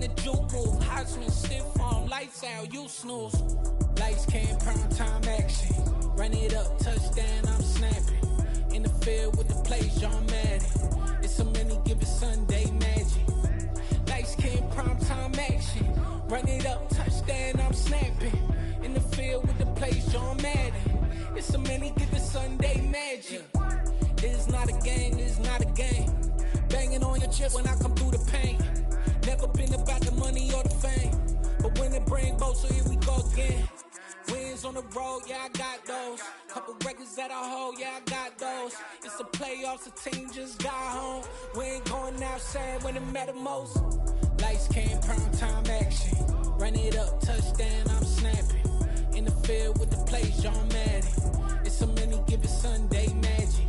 the juke move. Hot swing, stiff arm, lights out, you snooze. Lights came, prime time action. Run it up, touchdown, I'm snapping. In the field with the plays, John Madden. It's a many given Sunday magic. Lights came, prime time action. Run it up, touchdown, I'm snapping. In the field with the plays, John Madden. It's a many given Sunday magic. This is not a game, this is not a game. Banging on your chest when I come through the pain. Never been about the money or the fame. But when it bring both, so here we go again. Wins on the road, yeah, I got those. Couple records that I hold, yeah, I got those. It's the playoffs, the team just got home. We ain't going outside when it matter most. Lights came, prime time action. Run it up, touchdown, I'm snapping. In the field with the plays, John Madden. It's a many given Sunday magic.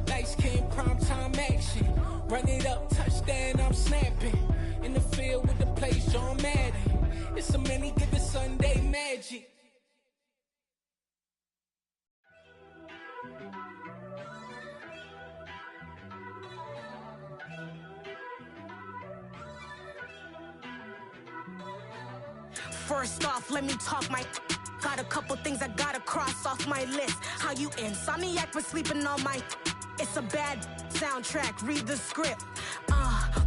Lights came, prime time action. Run it up, touchdown, I'm snapping. In the field with the plays, John Madden. It's a many given Sunday magic. First off, let me talk my... Got a couple things I gotta cross off my list. How you insomniac for sleeping on my... It's a bad soundtrack, read the script.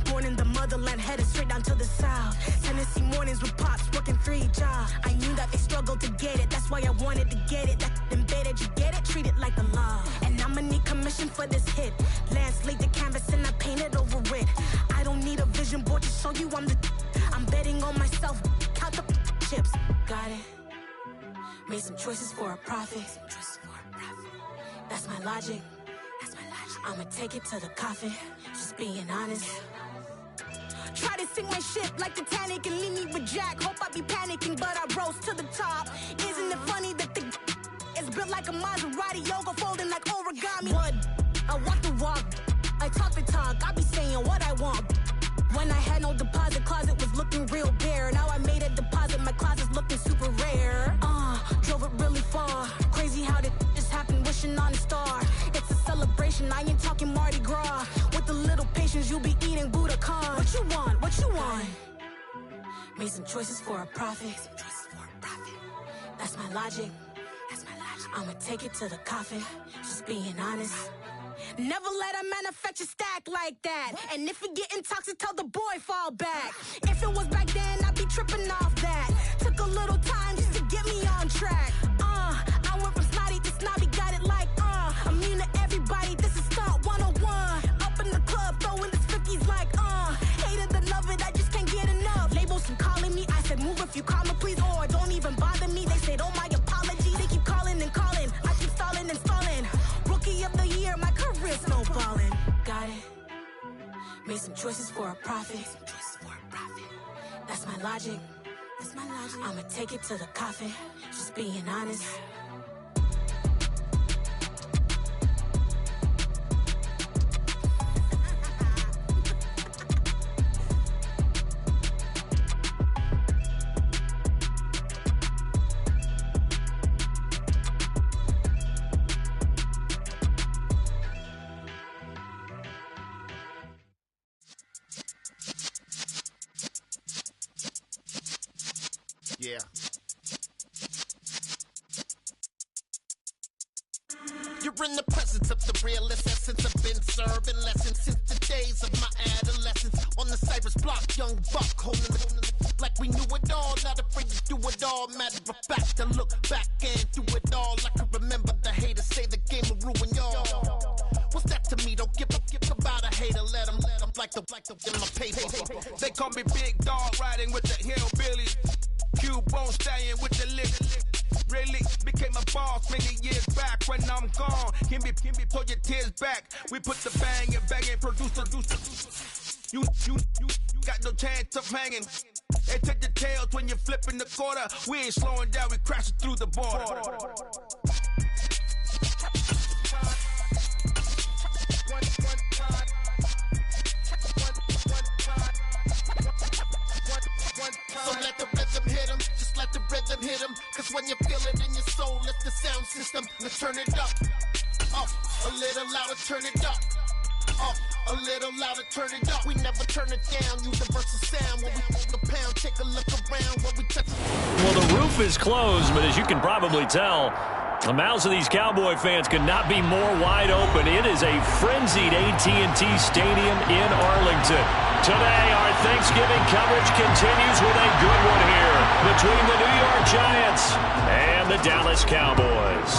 Born in the motherland, headed straight down to the south. Tennessee mornings with pops, working 3 jobs. I knew that they struggled to get it, that's why I wanted to get it. That embedded, you get it? Treat it like the law. And I'ma need commission for this hit. Lance laid the canvas and I painted over it. I don't need a vision board to show you I'm the... I'm betting on myself, count the chips. Got it. Made some choices for a profit. That's my logic. I'ma take it to the coffin. Just being honest. Try to sink my ship like Titanic and leave me with Jack. Hope I be panicking, but I rose to the top. Isn't it funny that the is built like a Maserati, yoga folding like origami? What? I walk the walk. I talk the talk. I be saying what I want. When I had no deposit, closet was looking real bare. Now I made a deposit, my closet's looking super rare. Drove it really far. Crazy how did just happen, wishing on a star. It's a celebration, I ain't talking Mardi Gras. With a little patience, you'll be eating Budokan. What you want? What you want? Made some choices for a profit. That's my logic. I'ma take it to the coffin. Just being honest. Never let a manufacture stack like that. And if it getting toxic, tell the boy fall back. If it was back then, I'd be tripping off that. Took a little time just to get me on track. I went from snotty to snobby, got it like, immune to everybody, this is stunt 101. Up in the club, throwing the 50s like, hate it, I love it, I just can't get enough. Labels keep calling me, I said move if you call me please, or don't even bother me. They said, oh my apology, they keep calling and calling. I keep stalling and stalling. Rookie of the year, my career snowballing. Got it. Made some choices for a profit. That's my logic. I'ma take it to the coffin. Just being honest. Yeah. You're in the presence of the realest essence. I've been serving lessons since the days of my adolescence. On the Cyrus block, young buck holding the like we knew it all. Not afraid to do it all. Matter of fact, to look back and do it all. I can remember the haters say the game will ruin y'all. What's that to me? Don't give about a hater. Let them like the in my paper. They call me Big Dog, riding with the hillbillies. Cubone staying with the lick. Really became a boss many years back. When I'm gone, can me pull your tears back. We put the bang and producer. You got no chance of hanging. They take the tails when you're flipping the quarter. We ain't slowing down, we crashing through the border. So let the rhythm hit 'em, just let the rhythm hit 'em. Cause when you feel it in your soul, let the sound system, let's turn it up. Up, a little louder, turn it up. Up, a little louder, turn it up. We never turn it down, universal sound when we the loop is closed, but as you can probably tell, the mouths of these Cowboy fans could not be more wide open. It is a frenzied AT&T Stadium in Arlington. Today, our Thanksgiving coverage continues with a good one here between the New York Giants and the Dallas Cowboys.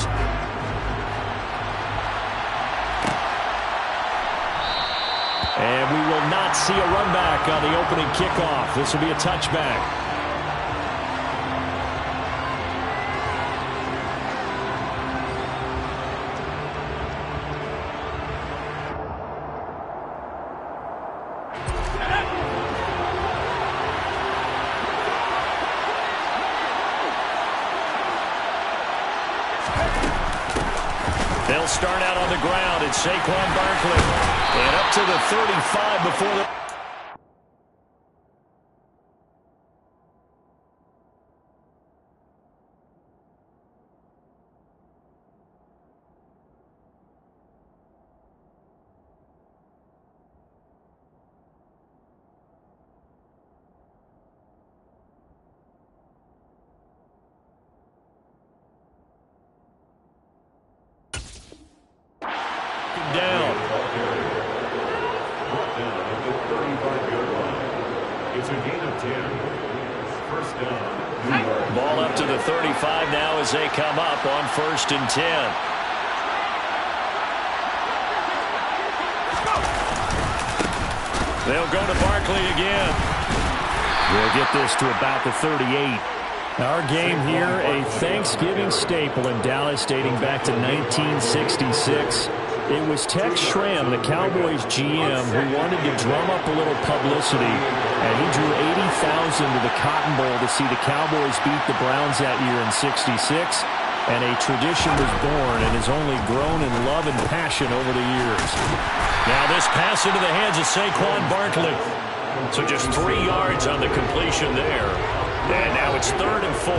And we will not see a run back on the opening kickoff. This will be a touchback. They'll start out on the ground. It's Saquon Barkley. And up to the 35 before the... down. It's a gain of 10. First down. Ball up to the 35 now as they come up on 1st and 10. They'll go to Barkley again. We'll get this to about the 38. Our game here, a Thanksgiving staple in Dallas dating back to 1966. It was Tex Schramm, the Cowboys GM, who wanted to drum up a little publicity, and he drew 80,000 to the Cotton Bowl to see the Cowboys beat the Browns that year in '66, and a tradition was born and has only grown in love and passion over the years. Now this pass into the hands of Saquon Barkley. So just 3 yards on the completion there. And now it's 3rd and 4.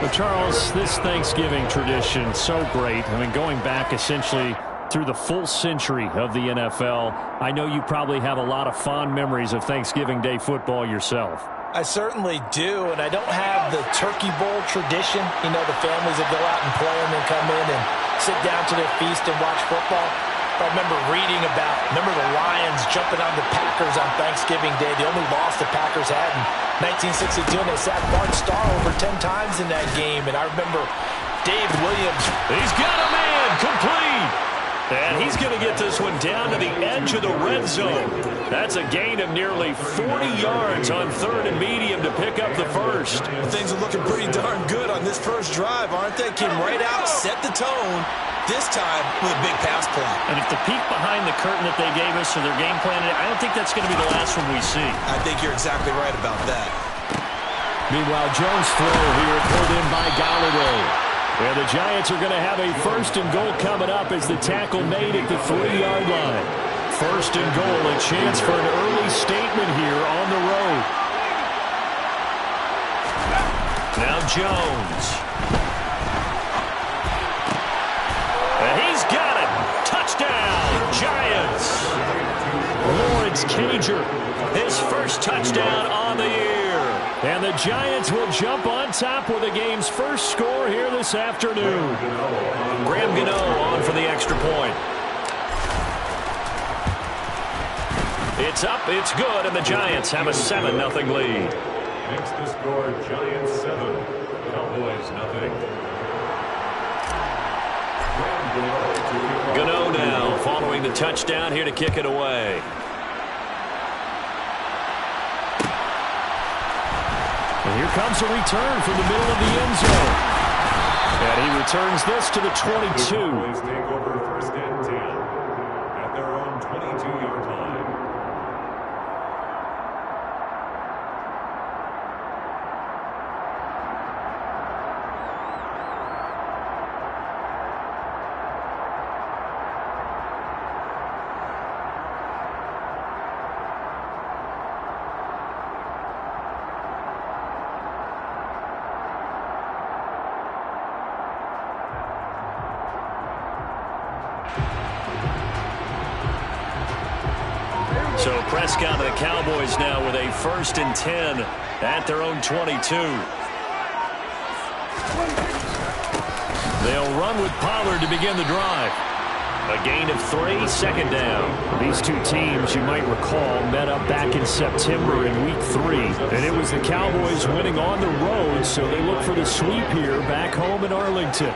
Well, Charles, this Thanksgiving tradition, so great. I mean, going back essentially through the full century of the NFL, I know you probably have a lot of fond memories of Thanksgiving Day football yourself. I certainly do, and I don't have the Turkey Bowl tradition. You know, the families that go out and play and then come in and sit down to their feast and watch football. I remember reading about, the Lions jumping on the Packers on Thanksgiving Day. The only loss the Packers had in 1962, and they sacked Bart Starr over 10 times in that game. And I remember Dave Williams. He's got a man complete. And he's going to get this one down to the edge of the red zone. That's a gain of nearly 40 yards on 3rd and medium to pick up the first. Things are looking pretty darn good on this first drive, aren't they? Came right out, set the tone, this time with a big pass play. And if the peek behind the curtain that they gave us or their game plan, I don't think that's going to be the last one we see. I think you're exactly right about that. Meanwhile, Jones' throw here pulled in by Golladay. And the Giants are going to have a 1st and goal coming up as the tackle made at the 3-yard line. 1st and goal, a chance for an early statement here on the road. Now Jones. And he's got it. Touchdown, Giants. Lawrence Cager, his first touchdown on the year. And the Giants will jump on top with the game's first score here this afternoon. Graham Gano on for the extra point. It's up, it's good, and the Giants have a 7-0 lead. Next to score, Giants 7, Cowboys 0. Gano now following the touchdown here to kick it away. And here comes a return from the middle of the end zone. And he returns this to the 22. Cowboys take over 1st and 10 at their own 22-yard line. So Prescott and the Cowboys now with a 1st and 10 at their own 22. They'll run with Pollard to begin the drive. A gain of 3, second down. These two teams, you might recall, met up back in September in Week 3. And it was the Cowboys winning on the road, so they look for the sweep here back home in Arlington.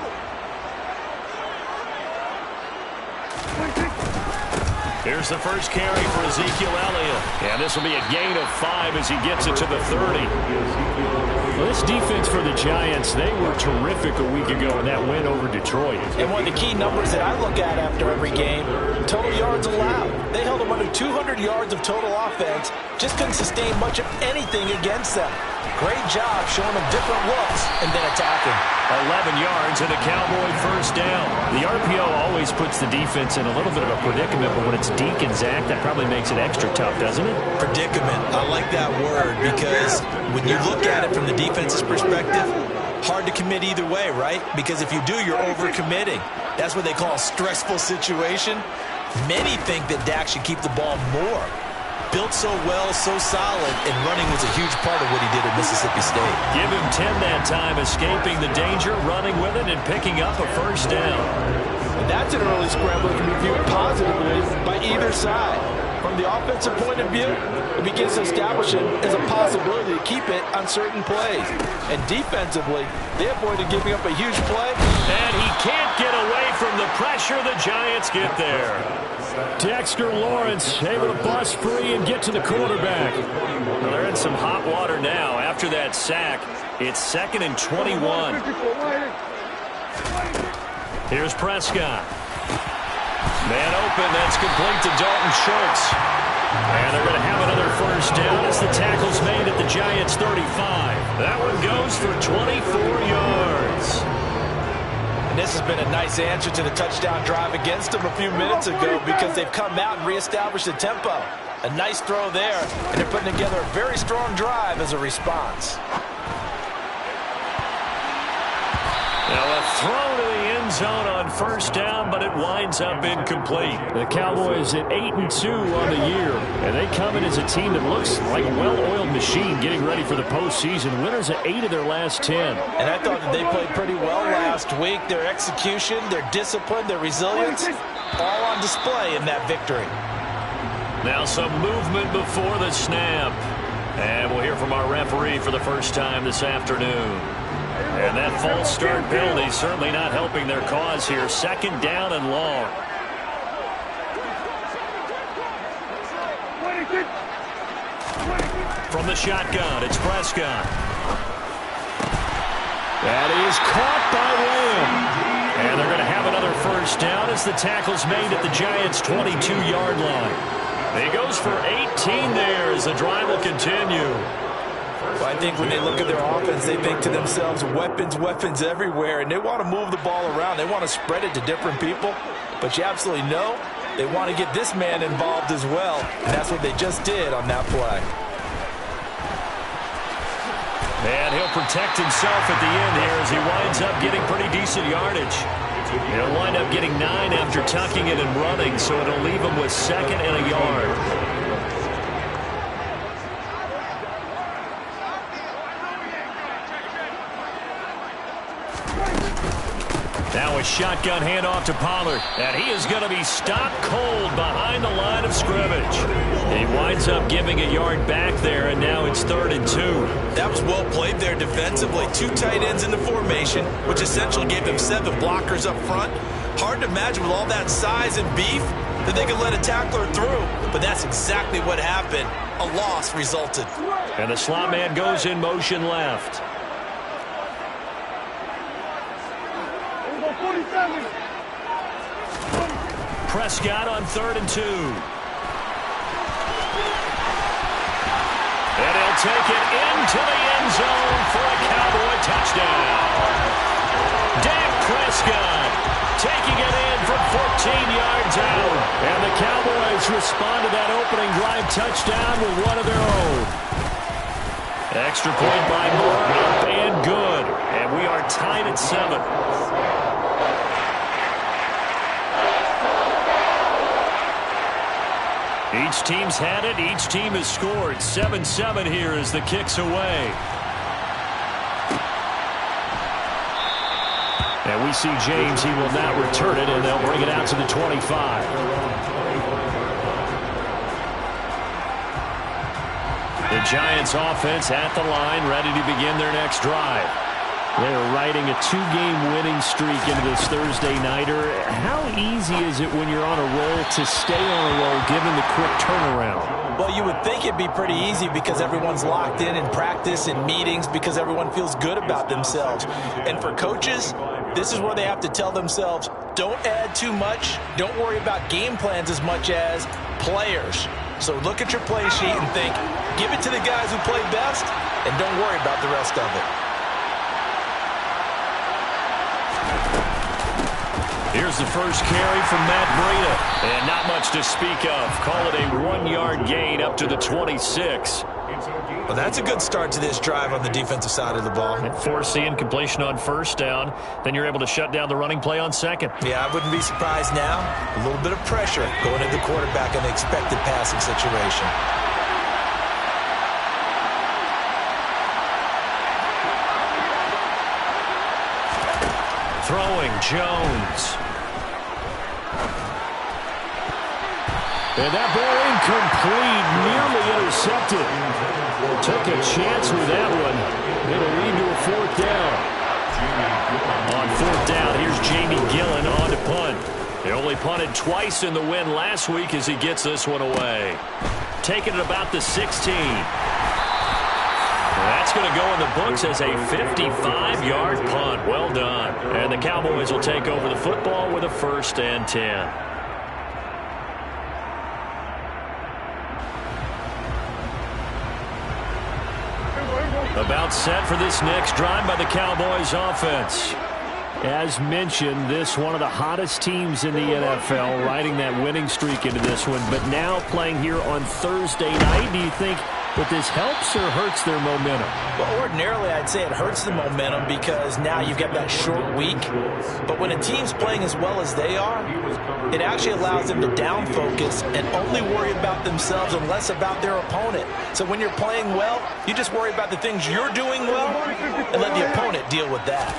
Here's the first carry for Ezekiel Elliott. And this will be a gain of 5 as he gets it to the 30. Well, this defense for the Giants, they were terrific a week ago in that win over Detroit. And one of the key numbers that I look at after every game, total yards allowed. They held them under 200 yards of total offense, just couldn't sustain much of anything against them. Great job showing them different looks and then attacking. 11 yards and a Cowboy first down. The RPO always puts the defense in a little bit of a predicament, but when it's Deke and Zach, that probably makes it extra tough, doesn't it? Predicament. I like that word because when you look at it from the defense's perspective, hard to commit either way, right? Because if you do, you're over-committing. That's what they call a stressful situation. Many think that Dak should keep the ball more. Built so well, so solid, and running was a huge part of what he did at Mississippi State. Give him 10 that time, escaping the danger, running with it, and picking up a first down. And that's an early scramble that can be viewed positively by either side. From the offensive point of view, it begins to establish it as a possibility to keep it on certain plays. And defensively, they avoided giving up a huge play. And he can't get away from the pressure. The Giants get there. Dexter Lawrence able to bust free and get to the quarterback. Well, they're in some hot water now. After that sack, it's 2nd and 21. Here's Prescott. Man open, that's complete to Dalton Schultz. And they're going to have another first down as the tackle's made at the Giants' 35. That one goes for 24 yards. And this has been a nice answer to the touchdown drive against them a few minutes ago because they've come out and reestablished the tempo. A nice throw there, and they're putting together a very strong drive as a response. Now a throw to the end zone on first down, but it winds up incomplete. The Cowboys at 8-2 on the year, and they come in as a team that looks like a well-oiled machine getting ready for the postseason. Winners at 8 of their last 10. And I thought that they played pretty well last week. Their execution, their discipline, their resilience, all on display in that victory. Now some movement before the snap. And we'll hear from our referee for the first time this afternoon. And that false start penalty certainly not helping their cause here. 2nd down and long. From the shotgun, it's Prescott. That is caught by Lamb. And they're going to have another first down as the tackle's made at the Giants' 22-yard line. He goes for 18 there as the drive will continue. Well, I think when they look at their offense, they think to themselves, weapons, weapons everywhere, and they want to move the ball around. They want to spread it to different people, but you absolutely know they want to get this man involved as well, and that's what they just did on that play. And he'll protect himself at the end here as he winds up getting pretty decent yardage. He'll wind up getting 9 after tucking it and running, so it'll leave him with 2nd and a yard. Now a shotgun handoff to Pollard, and he is going to be stopped cold behind the line of scrimmage. He winds up giving a yard back there, and now it's 3rd and 2. That was well played there defensively. 2 tight ends in the formation, which essentially gave them 7 blockers up front. Hard to imagine with all that size and beef that they could let a tackler through, but that's exactly what happened. A loss resulted. And the slot man goes in motion left. Prescott on 3rd and 2. And he'll take it into the end zone for a Cowboy touchdown. Dak Prescott taking it in from 14 yards out. And the Cowboys respond to that opening drive touchdown with one of their own. Extra point by Moore, up and good. And we are tied at 7. Each team's had it. Each team has scored. 7-7 here as the kick's away. And we see James. He will not return it, and they'll bring it out to the 25. The Giants offense at the line, ready to begin their next drive. They're riding a two-game winning streak into this Thursday nighter. How easy is it when you're on a roll to stay on a roll given the quick turnaround? Well, you would think it'd be pretty easy because everyone's locked in practice and meetings because everyone feels good about themselves. And for coaches, this is where they have to tell themselves, don't add too much. Don't worry about game plans as much as players. So look at your play sheet and think, give it to the guys who play best and don't worry about the rest of it. Here's the first carry from Matt Breida. And not much to speak of. Call it a 1-yard gain up to the 26. Well, that's a good start to this drive on the defensive side of the ball. And forcing completion on first down. Then you're able to shut down the running play on second. Yeah, I wouldn't be surprised now. A little bit of pressure going into the quarterback in the expected passing situation. Throwing, Jones. And that ball incomplete, nearly intercepted. Took a chance with that one. It'll lead to a fourth down. On fourth down, here's Jamie Gillen on to punt. They only punted twice in the win last week as he gets this one away. Taking it about the 16. That's going to go in the books as a 55-yard punt. Well done. And the Cowboys will take over the football with a 1st and 10. About set for this next drive by the Cowboys offense. As mentioned, this one of the hottest teams in the NFL, riding that winning streak into this one, but now playing here on Thursday night. Do you think that this helps or hurts their momentum? Well, ordinarily, I'd say it hurts the momentum because now you've got that short week. But when a team's playing as well as they are, it actually allows them to down focus and only worry about themselves and less about their opponent. So when you're playing well, you just worry about the things you're doing well and let the opponent deal with that.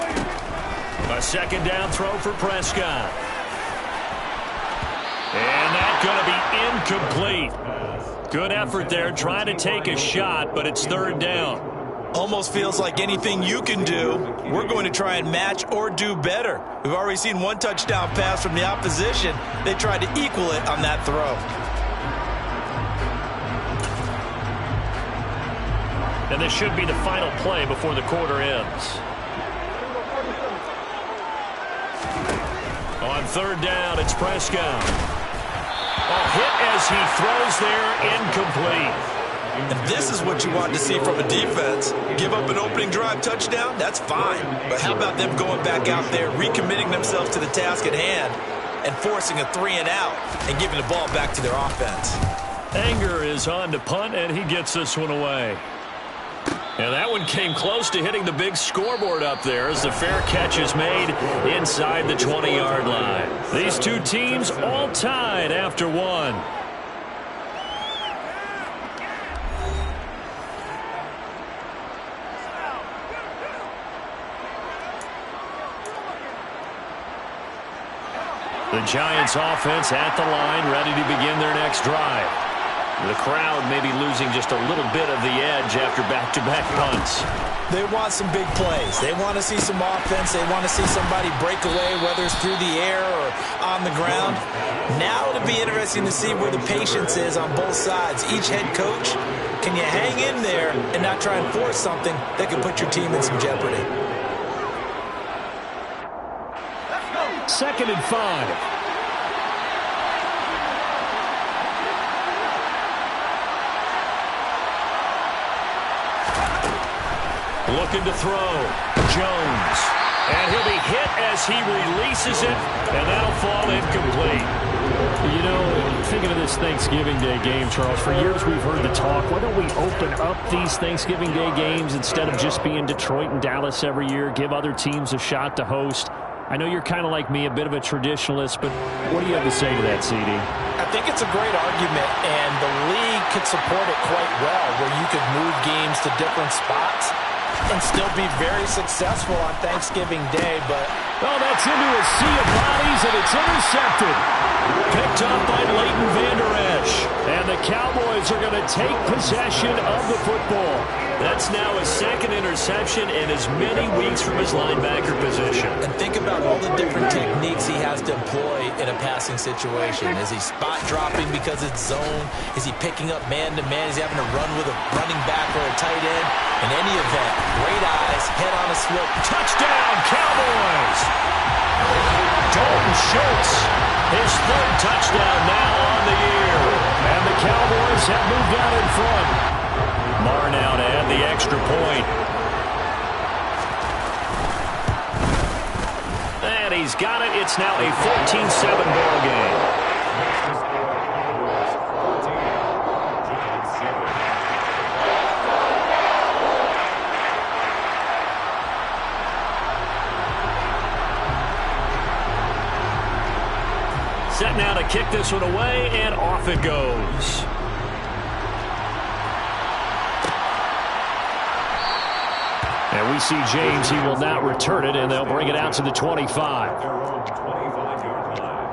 A second down throw for Prescott. And that's going to be incomplete. Good effort there, trying to take a shot, but it's 3rd down. Almost feels like anything you can do, we're going to try and match or do better. We've already seen one touchdown pass from the opposition. They tried to equal it on that throw. And this should be the final play before the quarter ends. On 3rd down, it's Prescott. A hit as he throws there, incomplete. And this is what you want to see from a defense. Give up an opening drive touchdown, that's fine. But how about them going back out there, recommitting themselves to the task at hand, and forcing a 3-and-out and giving the ball back to their offense. Anger is on to punt, and he gets this one away. And that one came close to hitting the big scoreboard up there as the fair catch is made inside the 20-yard line. These two teams all tied after one. The Giants offense at the line, ready to begin their next drive. The crowd may be losing just a little bit of the edge after back-to-back punts. They want some big plays. They want to see some offense. They want to see somebody break away, whether it's through the air or on the ground. Now it'll be interesting to see where the patience is on both sides. Each head coach, can you hang in there and not try and force something that can put your team in some jeopardy? 2nd and 5. Looking to throw. Jones. And he'll be hit as he releases it, and that'll fall incomplete. You know, thinking of this Thanksgiving Day game, Charles, for years we've heard the talk, why don't we open up these Thanksgiving Day games instead of just being Detroit and Dallas every year, give other teams a shot to host? I know you're kind of like me, a bit of a traditionalist, but what do you have to say to that, CD? I think it's a great argument, and the league could support it quite well, where you could move games to different spots and still be very successful on Thanksgiving Day. But oh, that's into a sea of bodies, and it's intercepted. Picked up by Leighton Vander Esch. And the Cowboys are going to take possession of the football. That's now his second interception in as many weeks from his linebacker position. And think about all the different techniques he has to employ in a passing situation. Is he spot dropping because it's zone? Is he picking up man-to-man? Is he having to run with a running back or a tight end? In any event, great eyes, head on a swivel. Touchdown, Cowboys! Dalton Schultz, his third touchdown now on the year. And the Cowboys have moved out in front. Marr now to add the extra point. And he's got it. It's now a 14-7 ball game. Set now to kick this one away, and off it goes. And we see James. He will not return it, and they'll bring it out to the 25. Their own 25-yard line.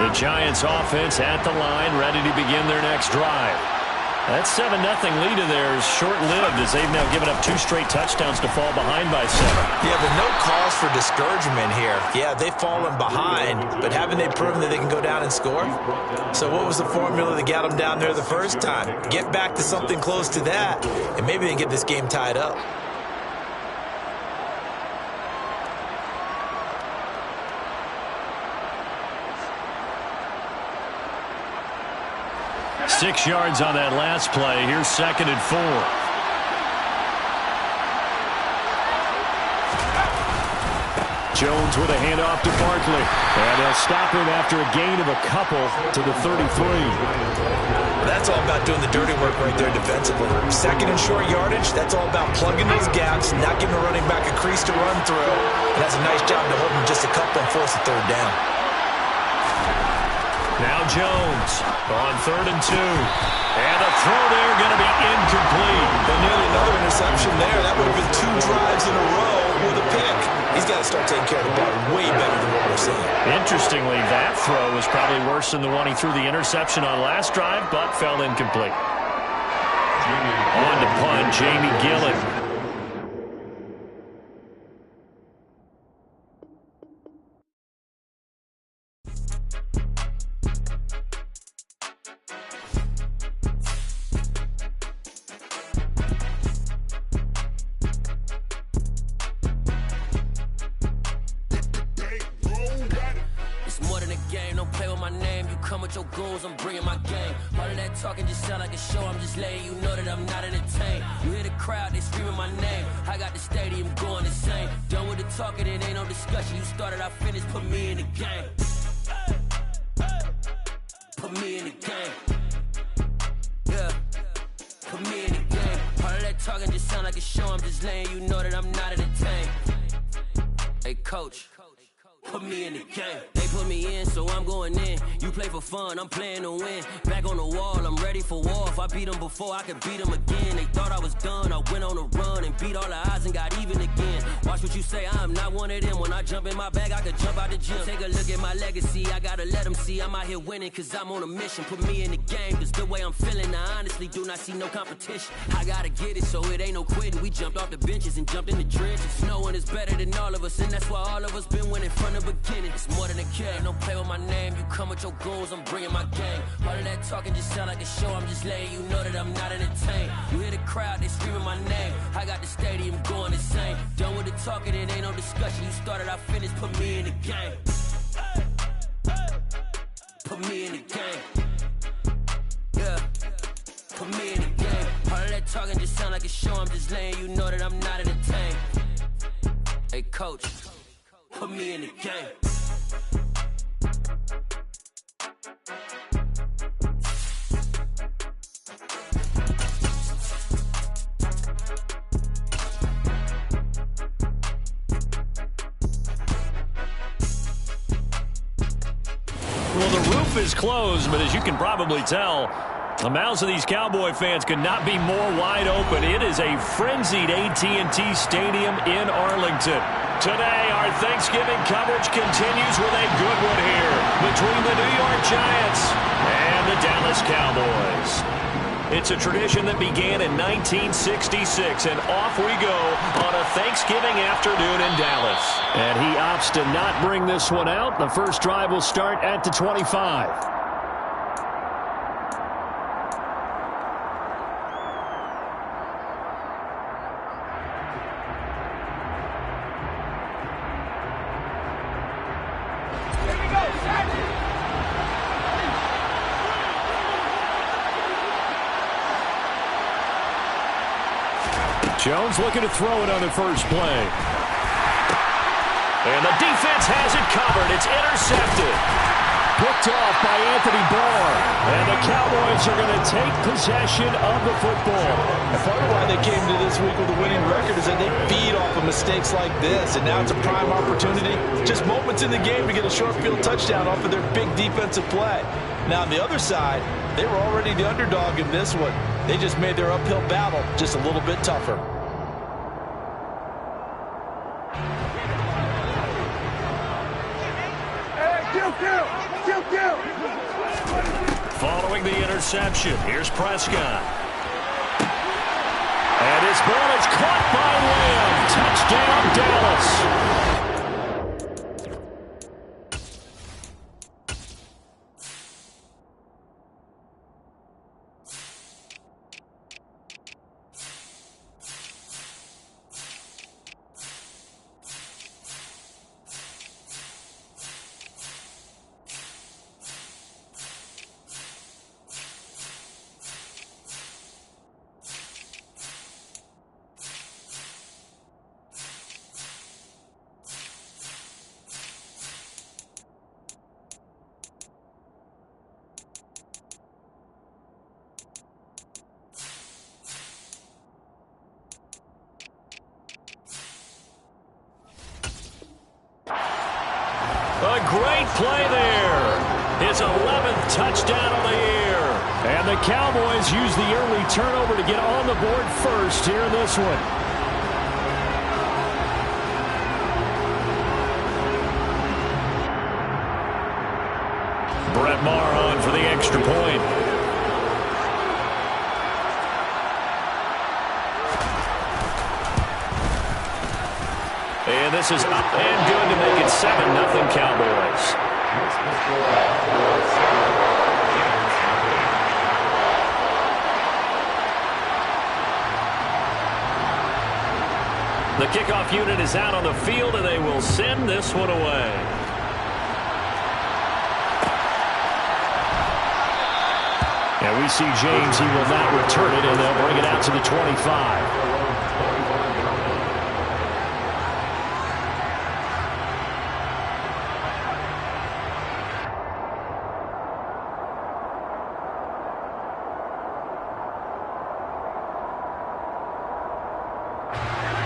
The Giants offense at the line, ready to begin their next drive. That 7-0 lead of theirs short-lived as they've now given up 2 straight touchdowns to fall behind by 7. Yeah, but no cause for discouragement here. Yeah, they've fallen behind, but haven't they proven that they can go down and score? So what was the formula that got them down there the first time? Get back to something close to that, and maybe they can get this game tied up. Six yards on that last play. Here's 2nd and 4. Jones with a handoff to Barkley. And they'll stop him after a gain of a couple to the 33. That's all about doing the dirty work right there defensively. 2nd and short yardage, that's all about plugging those gaps, not giving a running back a crease to run through. And that's a nice job to hold him just a couple and force a 3rd down. Now Jones on 3rd and 2. And a throw there going to be incomplete. But nearly another interception there. That would have been 2 drives in a row with a pick. He's got to start taking care of the ball way better than what we're seeing. Interestingly, that throw was probably worse than the one he threw the interception on last drive, but fell incomplete. On to punt, Jamie Gillen. I'm playing to win. Back on the wall, I'm ready for war. If I beat them before, I could beat them again. They thought I was done. I went on a run and beat all the odds and got even again. Watch what you say, I'm not one of them. When I jump in my bag, I could jump out the gym. Take a look at my legacy, I gotta let them see I'm out here winning, cause I'm on a mission. Put me in the game, cause the way I'm feeling, I honestly do not see no competition. I gotta get it, so it ain't no quitting. We jumped off the benches and jumped in the trenches. No one is better than all of us, and that's why all of us been winning from the beginning. It's more than a game, don't play with my name. You come with your goons, I'm bringing my game. All of that talking just sound like a show. I'm just letting you know that I'm not entertained. You hear the crowd, they screaming my name. I got the stadium going insane. Done with the talking, it ain't no discussion. You started, I finished, put me in the game. Put me in the game. Yeah. Put me in the game. All of that talking just sound like a show. I'm just letting you know that I'm not entertained. Hey, coach, put me in the game. Well, the roof is closed, but as you can probably tell, the mouths of these Cowboy fans could not be more wide open. It is a frenzied AT&T Stadium in Arlington. Today, our Thanksgiving coverage continues with a good one here between the New York Giants and the Dallas Cowboys. It's a tradition that began in 1966, and off we go on a Thanksgiving afternoon in Dallas. And he opts to not bring this one out. The first drive will start at the 25. Jones looking to throw it on the first play. And the defense has it covered. It's intercepted. Picked off by Anthony Barr. And the Cowboys are going to take possession of the football. And part of why they came to this week with a winning record is that they feed off of mistakes like this. And now it's a prime opportunity. Just moments in the game to get a short field touchdown off of their big defensive play. Now on the other side, they were already the underdog in this one. They just made their uphill battle just a little bit tougher. Following the interception, here's Prescott. And his ball is caught by Lamb. Touchdown, Dallas. A great play there. His 11th touchdown of the year. And the Cowboys use the early turnover to get on the board first here in this one. Brett Maher on for the extra point. And this is up and good to make it 7-0 Cowboys. The kickoff unit is out on the field, and they will send this one away. And we see James. He will not return it, and they'll bring it out to the 25.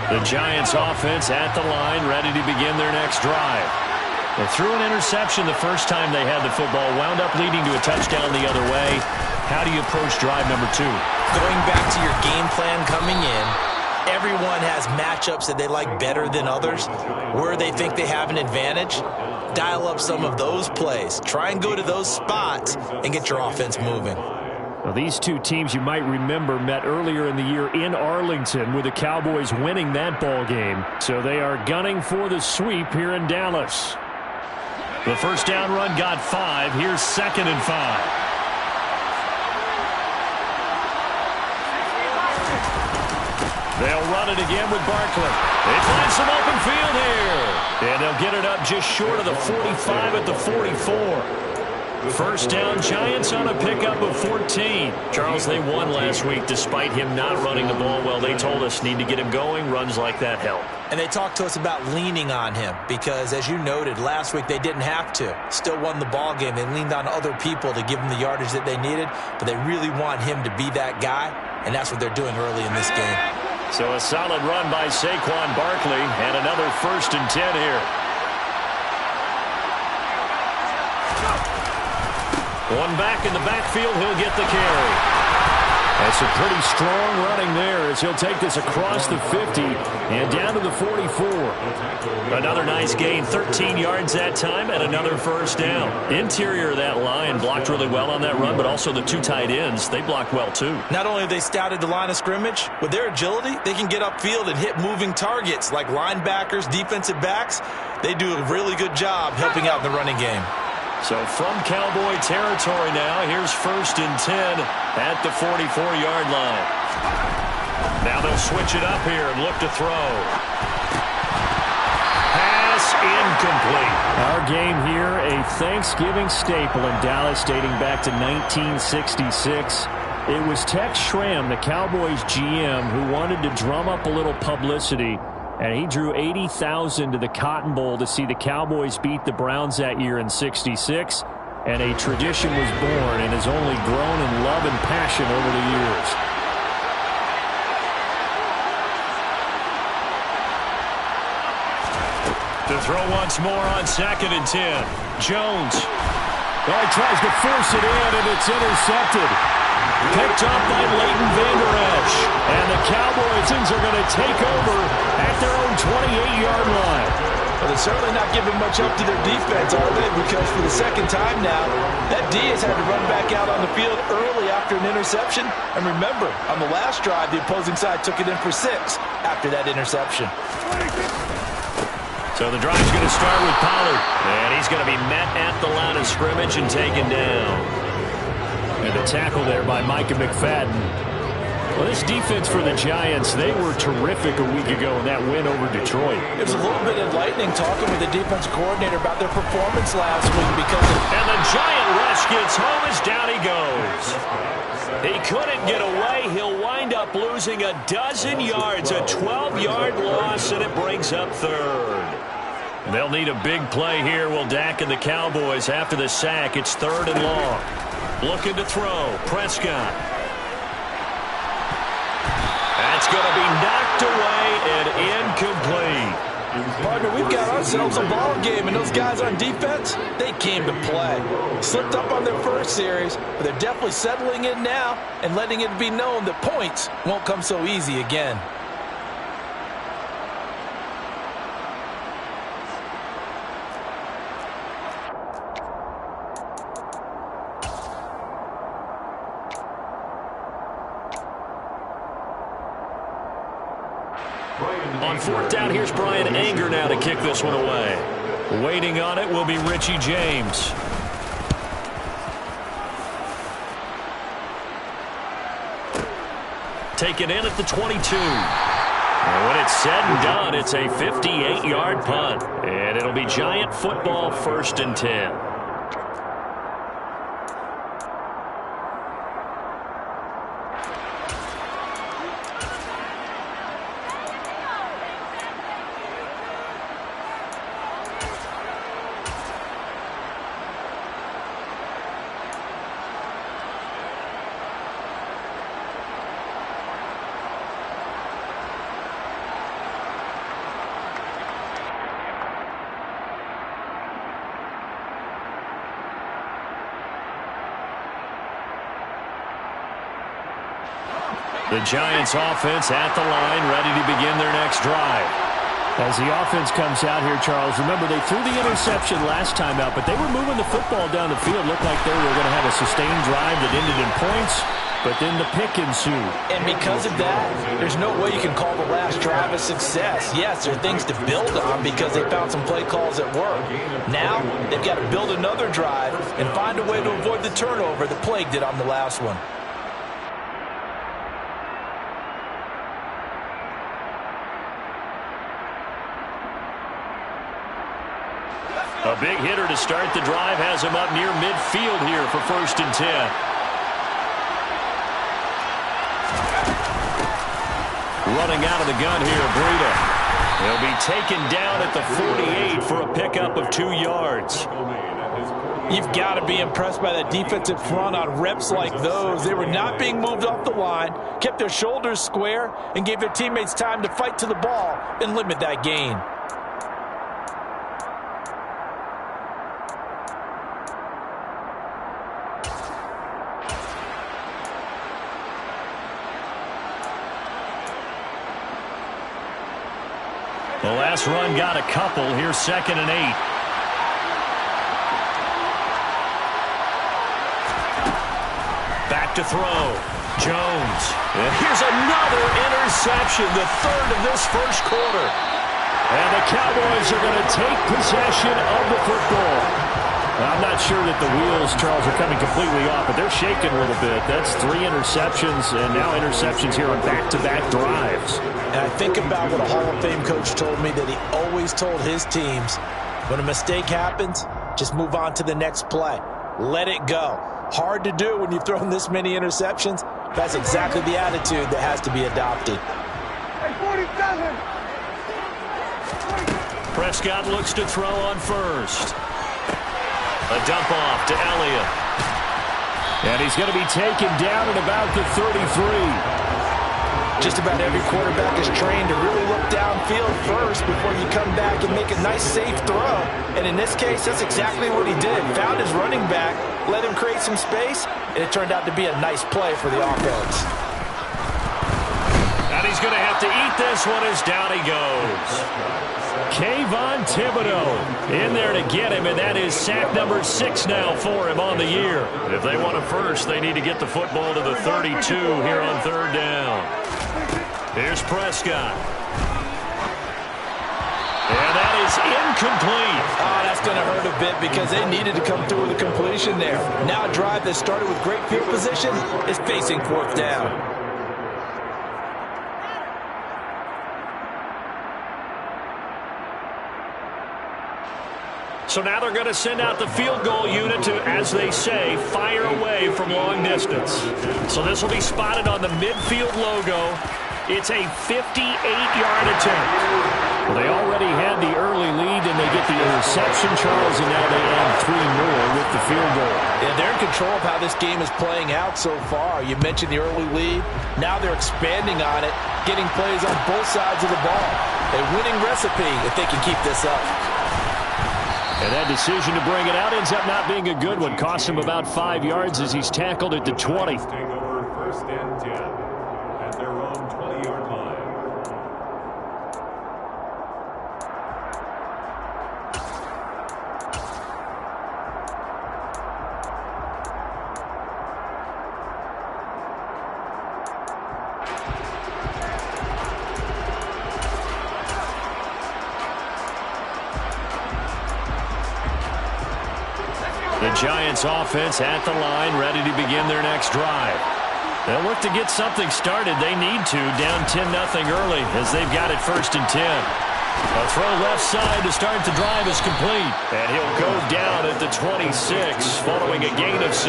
The Giants offense at the line, ready to begin their next drive. They threw an interception the first time they had the football, wound up leading to a touchdown the other way. How do you approach drive number 2? Going back to your game plan coming in, everyone has matchups that they like better than others. Where they think they have an advantage, dial up some of those plays. Try and go to those spots and get your offense moving. Well, these two teams, you might remember, met earlier in the year in Arlington with the Cowboys winning that ball game. So they are gunning for the sweep here in Dallas. The first down run got 5. Here's 2nd and 5. They'll run it again with Barkley. They find some open field here. And they'll get it up just short of the 45 at the 44. First down, Giants on a pickup of 14. Charles, they won last week despite him not running the ball well. They told us need to get him going. Runs like that help. And they talked to us about leaning on him because, as you noted, last week they didn't have to. Still won the ball game. They leaned on other people to give them the yardage that they needed, but they really want him to be that guy, and that's what they're doing early in this game. So a solid run by Saquon Barkley and another 1st and 10 here. One back in the backfield, he'll get the carry. That's a pretty strong running there as he'll take this across the 50 and down to the 44. Another nice gain, 13 yards that time, and another first down. Interior of that line blocked really well on that run, but also the two tight ends, they blocked well too. Not only have they scouted the line of scrimmage, with their agility, they can get upfield and hit moving targets like linebackers, defensive backs. They do a really good job helping out in the running game. So from Cowboy territory now, here's 1st and 10 at the 44-yard line. Now they'll switch it up here and look to throw. Pass incomplete. Our game here, a Thanksgiving staple in Dallas dating back to 1966. It was Tex Schramm, the Cowboys GM, who wanted to drum up a little publicity. And he drew 80,000 to the Cotton Bowl to see the Cowboys beat the Browns that year in '66. And a tradition was born and has only grown in love and passion over the years. To throw once more on 2nd and 10. Jones. Well, he tries to force it in, and it's intercepted. Picked up by Leighton Vander Esch. And the Cowboys are going to take over at their own 28-yard line. Well, they're certainly not giving much up to their defense, are they? Because for the second time now, that D has had to run back out on the field early after an interception. And remember, on the last drive, the opposing side took it in for 6 after that interception. So the drive's going to start with Pollard. And he's going to be met at the line of scrimmage and taken down. And the tackle there by Micah McFadden. Well, this defense for the Giants, they were terrific a week ago in that win over Detroit. It was a little bit enlightening talking with the defensive coordinator about their performance last week because of... And the Giant rush gets home as down he goes. He couldn't get away. He'll wind up losing a dozen yards, a 12-yard loss, and it brings up 3rd. They'll need a big play here, will Dak and the Cowboys after the sack. It's 3rd and long. Looking to throw. Prescott. That's going to be knocked away and incomplete. Partner, we've got ourselves a ball game, and those guys on defense, they came to play. Slipped up on their first series, but they're definitely settling in now and letting it be known that points won't come so easy again. On 4th down, here's Brian Anger now to kick this one away. Waiting on it will be Richie James. Taken in at the 22. And when it's said and done, it's a 58-yard punt. And it'll be Giant football, 1st and 10. The Giants offense at the line, ready to begin their next drive. As the offense comes out here, Charles, remember they threw the interception last time out, but they were moving the football down the field. Looked like they were going to have a sustained drive that ended in points, but then the pick ensued. And because of that, there's no way you can call the last drive a success. Yes, there are things to build on because they found some play calls that work. Now, they've got to build another drive and find a way to avoid the turnover that plagued it on the last one. A big hitter to start the drive has him up near midfield here for 1st and 10. Running out of the gun here, Breida. He'll be taken down at the 48 for a pickup of 2 yards. You've got to be impressed by that defensive front on reps like those. They were not being moved off the line, kept their shoulders square, and gave their teammates time to fight to the ball and limit that gain. The last run got a couple. Here's 2nd and 8. Back to throw. Jones. And here's another interception, the 3rd of this first quarter. And the Cowboys are going to take possession of the football. I'm not sure that the wheels, Charles, are coming completely off, but they're shaking a little bit. That's 3 interceptions, and now interceptions here on back-to-back drives. And I think about what a Hall of Fame coach told me that he always told his teams, when a mistake happens, just move on to the next play. Let it go. Hard to do when you've thrown this many interceptions. That's exactly the attitude that has to be adopted. Prescott looks to throw on first. A dump off to Elliott. And he's going to be taken down at about the 33. Just about every quarterback is trained to really look downfield first before you come back and make a nice, safe throw. And in this case, that's exactly what he did. Found his running back, let him create some space, and it turned out to be a nice play for the offense. And he's going to have to eat this one as down he goes. Kayvon Thibodeau in there to get him, and that is sack number 6 now for him on the year. If they want it first, they need to get the football to the 32 here on 3rd down. Here's Prescott. And that is incomplete. Oh, that's going to hurt a bit because they needed to come through with a completion there. Now a drive that started with great field position is facing 4th down. So now they're going to send out the field goal unit to, as they say, fire away from long distance. So this will be spotted on the midfield logo. It's a 58-yard attempt. Well, they already had the early lead, and they get the interception, Charles, and now they add 3 more with the field goal. Yeah, they're in control of how this game is playing out so far. You mentioned the early lead. Now they're expanding on it, getting plays on both sides of the ball. A winning recipe if they can keep this up. And that decision to bring it out ends up not being a good one. Cost him about 5 yards as he's tackled at the 20. Take over 1st and 10 at their own 20-yard line. The Giants offense at the line, ready to begin their next drive. They'll look to get something started. They need to, down 10-0 early as they've got it 1st and 10. A throw left side to start the drive is complete. And he'll go down at the 26 following a gain of 6.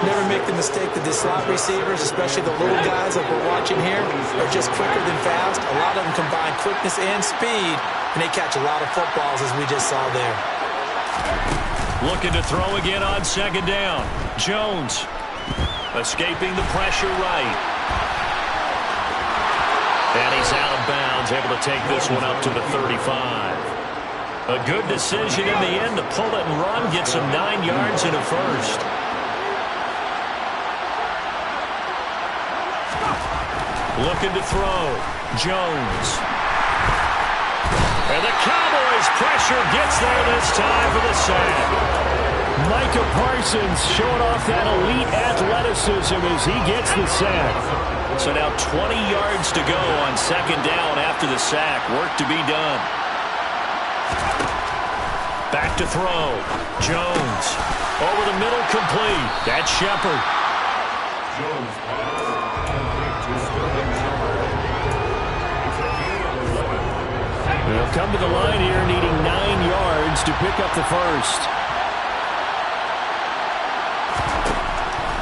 Never make the mistake that the slot receivers, especially the little guys like we're watching here, are just quicker than fast. A lot of them combine quickness and speed, and they catch a lot of footballs as we just saw there. Looking to throw again on 2nd down. Jones escaping the pressure right. And he's out of bounds, able to take this one up to the 35. A good decision in the end to pull it and run, get some 9 yards and a first. Looking to throw. Jones. And the Cowboys pressure gets there this time for the sack. Micah Parsons showing off that elite athleticism as he gets the sack. So now 20 yards to go on 2nd down after the sack. Work to be done. Back to throw. Jones. Over the middle, complete. That's Shepard. Jones They'll come to the line here needing 9 yards to pick up the first.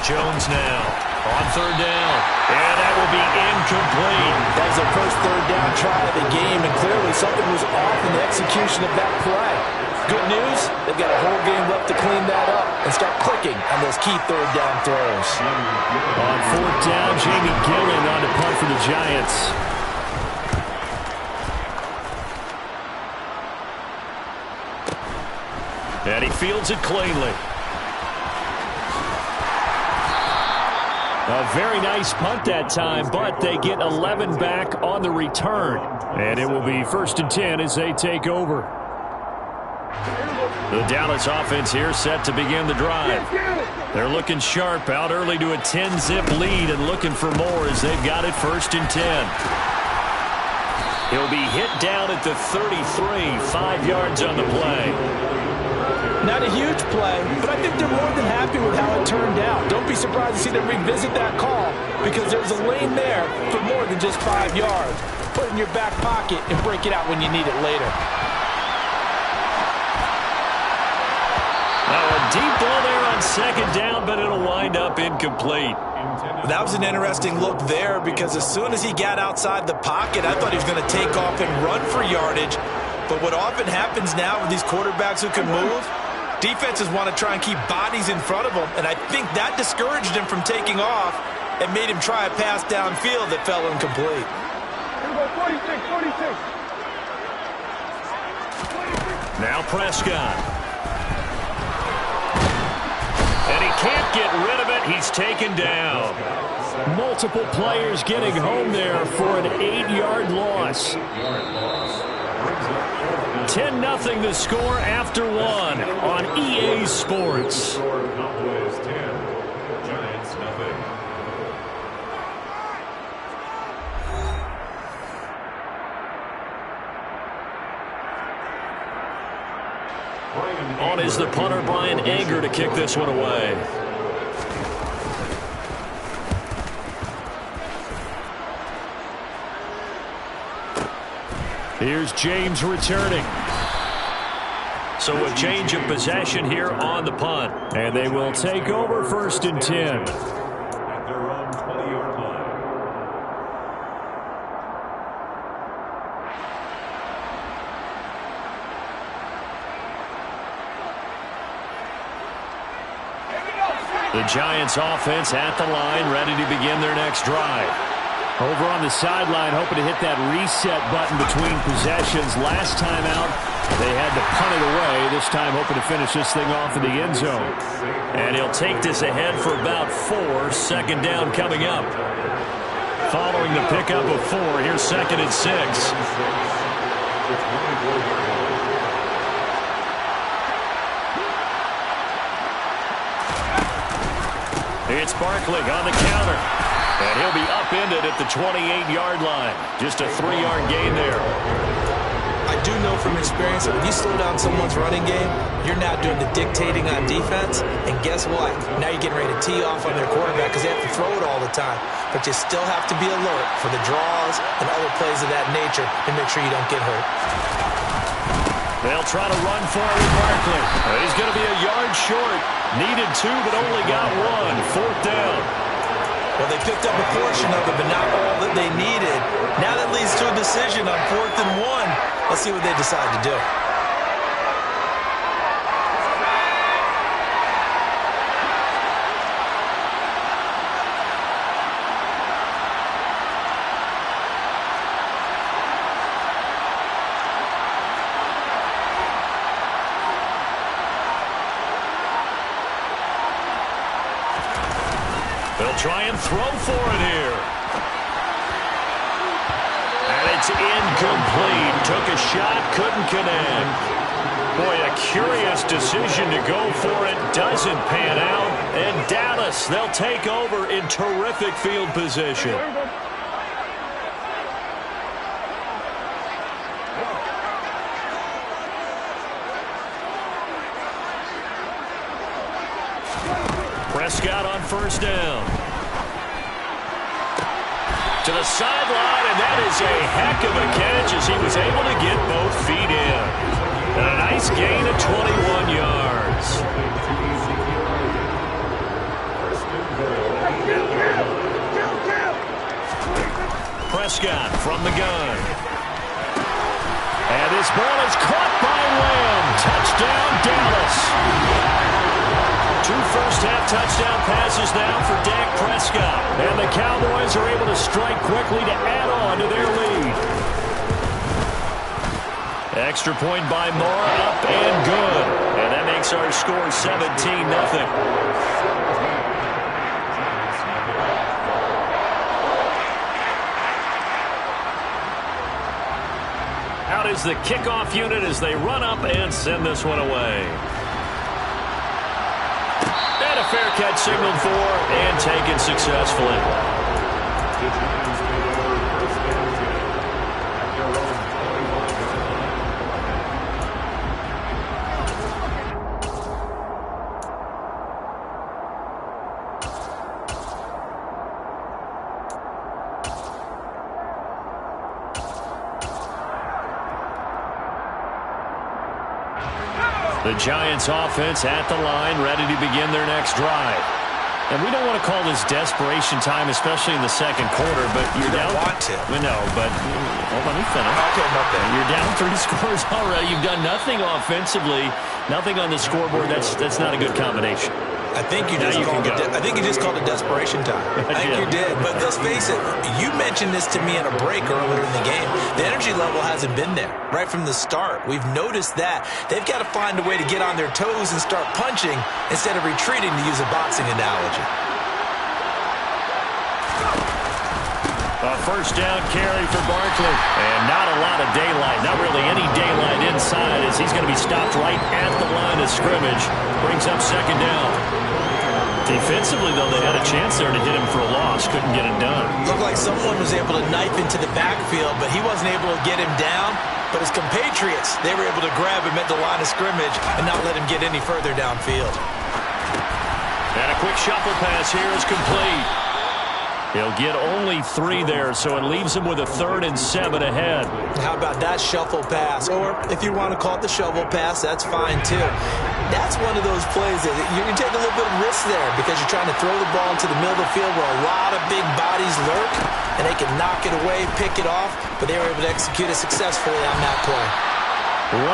Jones now on 3rd down. And that will be incomplete. That was their first 3rd down try of the game, and clearly something was off in the execution of that play. Good news, they've got a whole game left to clean that up and start clicking on those key 3rd down throws. On 4th down, Jamie Gillen on to punt for the Giants. And he fields it cleanly. A very nice punt that time, but they get 11 back on the return. And it will be 1st and 10 as they take over. The Dallas offense here set to begin the drive. They're looking sharp, out early to a 10-zip lead and looking for more as they've got it 1st and 10. He'll be hit down at the 33, 5 yards on the play. Not a huge play, but I think they're more than happy with how it turned out. Don't be surprised to see them revisit that call because there's a lane there for more than just 5 yards. Put it in your back pocket and break it out when you need it later. Now a deep ball there on 2nd down, but it'll wind up incomplete. That was an interesting look there because as soon as he got outside the pocket, I thought he was going to take off and run for yardage. But what often happens now with these quarterbacks who can move, defenses want to try and keep bodies in front of him, and I think that discouraged him from taking off and made him try a pass downfield that fell incomplete. 46. Now Prescott. And he can't get rid of it. He's taken down. Multiple players getting home there for an 8-yard loss. 10-0 the score after 1 on EA Sports. Cowboys 10, Giants 0. On is the punter, Brian Anger, to kick this one away. Here's James returning. So a change of possession here on the punt. And they will take over 1st and 10. At their own 20-yard line. The Giants offense at the line, ready to begin their next drive. Over on the sideline, hoping to hit that reset button between possessions. Last time out, they had to punt it away. This time, hoping to finish this thing off in the end zone. And he'll take this ahead for about 4. 2nd down coming up. Following the pickup of 4, here's 2nd and 6. It's Barkley on the counter. And he'll be upended at the 28-yard line. Just a 3-yard gain there. I do know from experience that when you slow down someone's running game, you're now doing the dictating on defense. And guess what? Now you're getting ready to tee off on their quarterback because they have to throw it all the time. But you still have to be alert for the draws and other plays of that nature and make sure you don't get hurt. They'll try to run for it with Barkley. He's going to be a yard short. Needed 2, but only got 1. 4th down. Well, they picked up a portion of it, but not all that they needed. Now that leads to a decision on 4th and 1. Let's see what they decide to do. They'll try and throw for it here. And it's incomplete. Took a shot, couldn't connect. Boy, a curious decision to go for it. Doesn't pan out. And Dallas, they'll take over in terrific field position. Prescott on 1st down. To the sideline, and that is a heck of a catch as he was able to get both feet in. And a nice gain of 21 yards. Prescott from the gun. And this ball is caught by Lamb. Touchdown, Dallas. 2 first-half touchdown passes now for Dak Prescott. And the Cowboys are able to strike quickly to add on to their lead. Extra point by Moore, up and good. And that makes our score 17-0. out is the kickoff unit as they run up and send this one away. And a fair catch signaled for and taken successfully. The Giants offense at the line, ready to begin their next drive. And we don't want to call this desperation time, especially in the second quarter, but you're down. You don't want to. We know, but well, let me finish. Okay, nothing. You're down 3 scores already. You've done nothing offensively, nothing on the scoreboard. That's not a good combination. I think you just called it desperation time. I think you did. But let's face it, you mentioned this to me in a break earlier in the game. The energy level hasn't been there right from the start. We've noticed that. They've got to find a way to get on their toes and start punching instead of retreating, to use a boxing analogy. A first down carry for Barkley. And not a lot of daylight. Not really any daylight inside as he's going to be stopped right at the line of scrimmage. Brings up second down. Defensively, though, they had a chance there to hit him for a loss. Couldn't get it done. Looked like someone was able to knife into the backfield, but he wasn't able to get him down. But his compatriots, they were able to grab him at the line of scrimmage and not let him get any further downfield. And a quick shuffle pass here is complete. He'll get only 3 there, so it leaves him with a 3rd and 7 ahead. How about that shuffle pass? Or if you want to call it the shovel pass, that's fine too. That's one of those plays that you can take a little bit of risk there because you're trying to throw the ball into the middle of the field where a lot of big bodies lurk, and they can knock it away, pick it off, but they were able to execute it successfully on that play.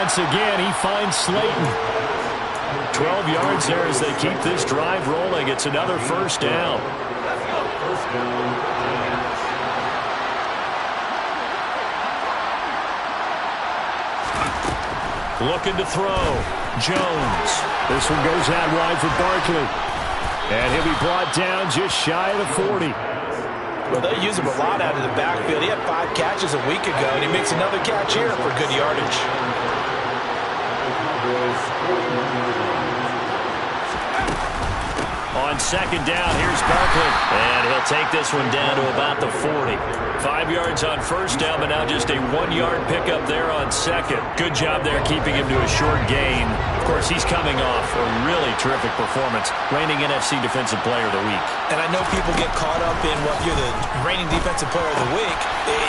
Once again, he finds Slayton. 12 yards there as they keep this drive rolling. It's another first down. Looking to throw. Jones. This one goes out wide for Barkley. And he'll be brought down just shy of the 40. Well, they use him a lot out of the backfield. He had 5 catches a week ago, and he makes another catch here for good yardage. On second down, here's Barkley. And he'll take this one down to about the 40. 5 yards on first down, but now just a 1-yard pickup there on second. Good job there keeping him to a short gain. Of course, he's coming off a really terrific performance. Reigning NFC Defensive Player of the Week. And I know people get caught up in what you're the reigning Defensive Player of the Week.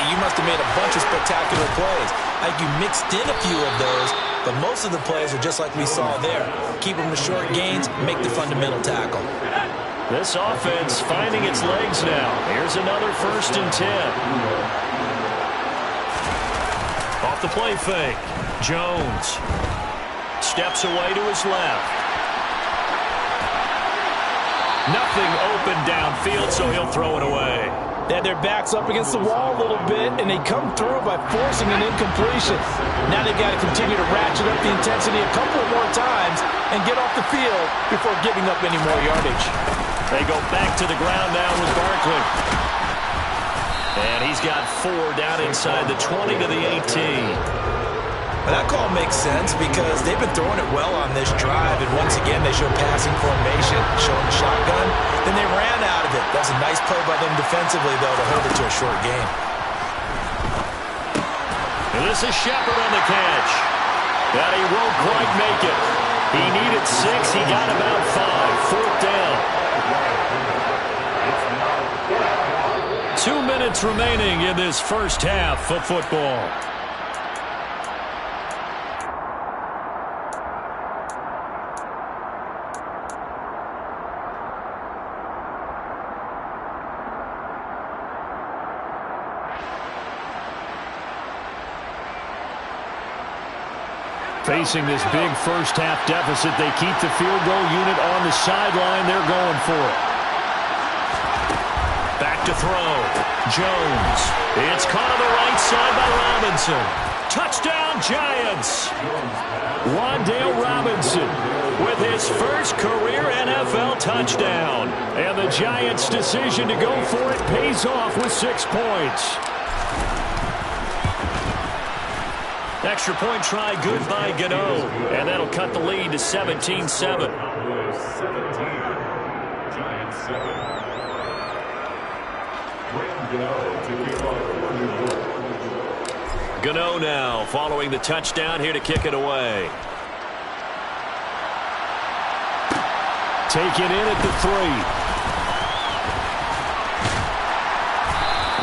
You must have made a bunch of spectacular plays. Like you mixed in a few of those, but most of the plays are just like we saw there. Keep them to short gains, make the fundamental tackle. This offense finding its legs now. Here's another 1st and 10. Off the play fake. Jones steps away to his left. Nothing open downfield, so he'll throw it away. They had their backs up against the wall a little bit, and they come through by forcing an incompletion. Now they've got to continue to ratchet up the intensity a couple more times and get off the field before giving up any more yardage. They go back to the ground now with Barkley. And he's got 4 down inside the 20 to the 18. Well, that call makes sense because they've been throwing it well on this drive, and once again they show passing formation, showing the shotgun. Then they ran out of it. That was a nice play by them defensively, though, to hold it to a short gain. And this is Shepard on the catch. But he won't quite make it. He needed 6. He got about 5. 4th down. 2 minutes remaining in this first half of football. Facing this big first-half deficit, they keep the field goal unit on the sideline. They're going for it. Back to throw. Jones. It's caught on the right side by Robinson. Touchdown, Giants. Wan'Dale Robinson with his first career NFL touchdown. And the Giants' decision to go for it pays off with 6 points. Extra point try, good by Gano. And that'll cut the lead to 17-7. 17, Giants 7. Gano now following the touchdown here to kick it away. Taken in at the 3.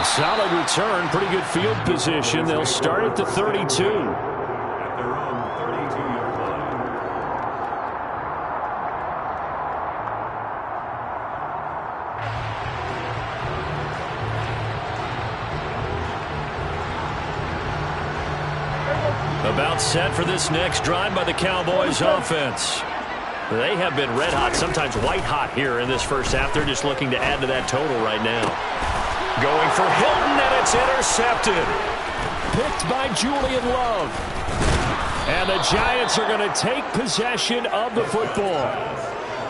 Solid return, pretty good field position. They'll start at the 32. At their own 32-yard line. About set for this next drive by the Cowboys offense. They have been red hot, sometimes white hot here in this first half. They're just looking to add to that total right now. Going for Hilton, and it's intercepted. Picked by Julian Love. And the Giants are going to take possession of the football.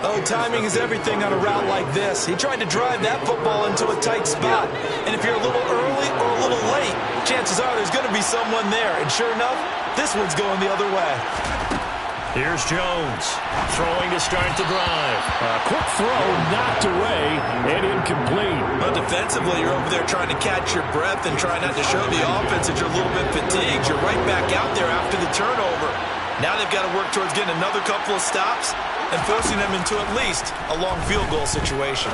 Oh, timing is everything on a route like this. He tried to drive that football into a tight spot. And if you're a little early or a little late, chances are there's going to be someone there. And sure enough, this one's going the other way. Here's Jones, throwing to start the drive. A quick throw, knocked away, and incomplete. But defensively, you're over there trying to catch your breath and try not to show the offense that you're a little bit fatigued. You're right back out there after the turnover. Now they've got to work towards getting another couple of stops and forcing them into at least a long field goal situation.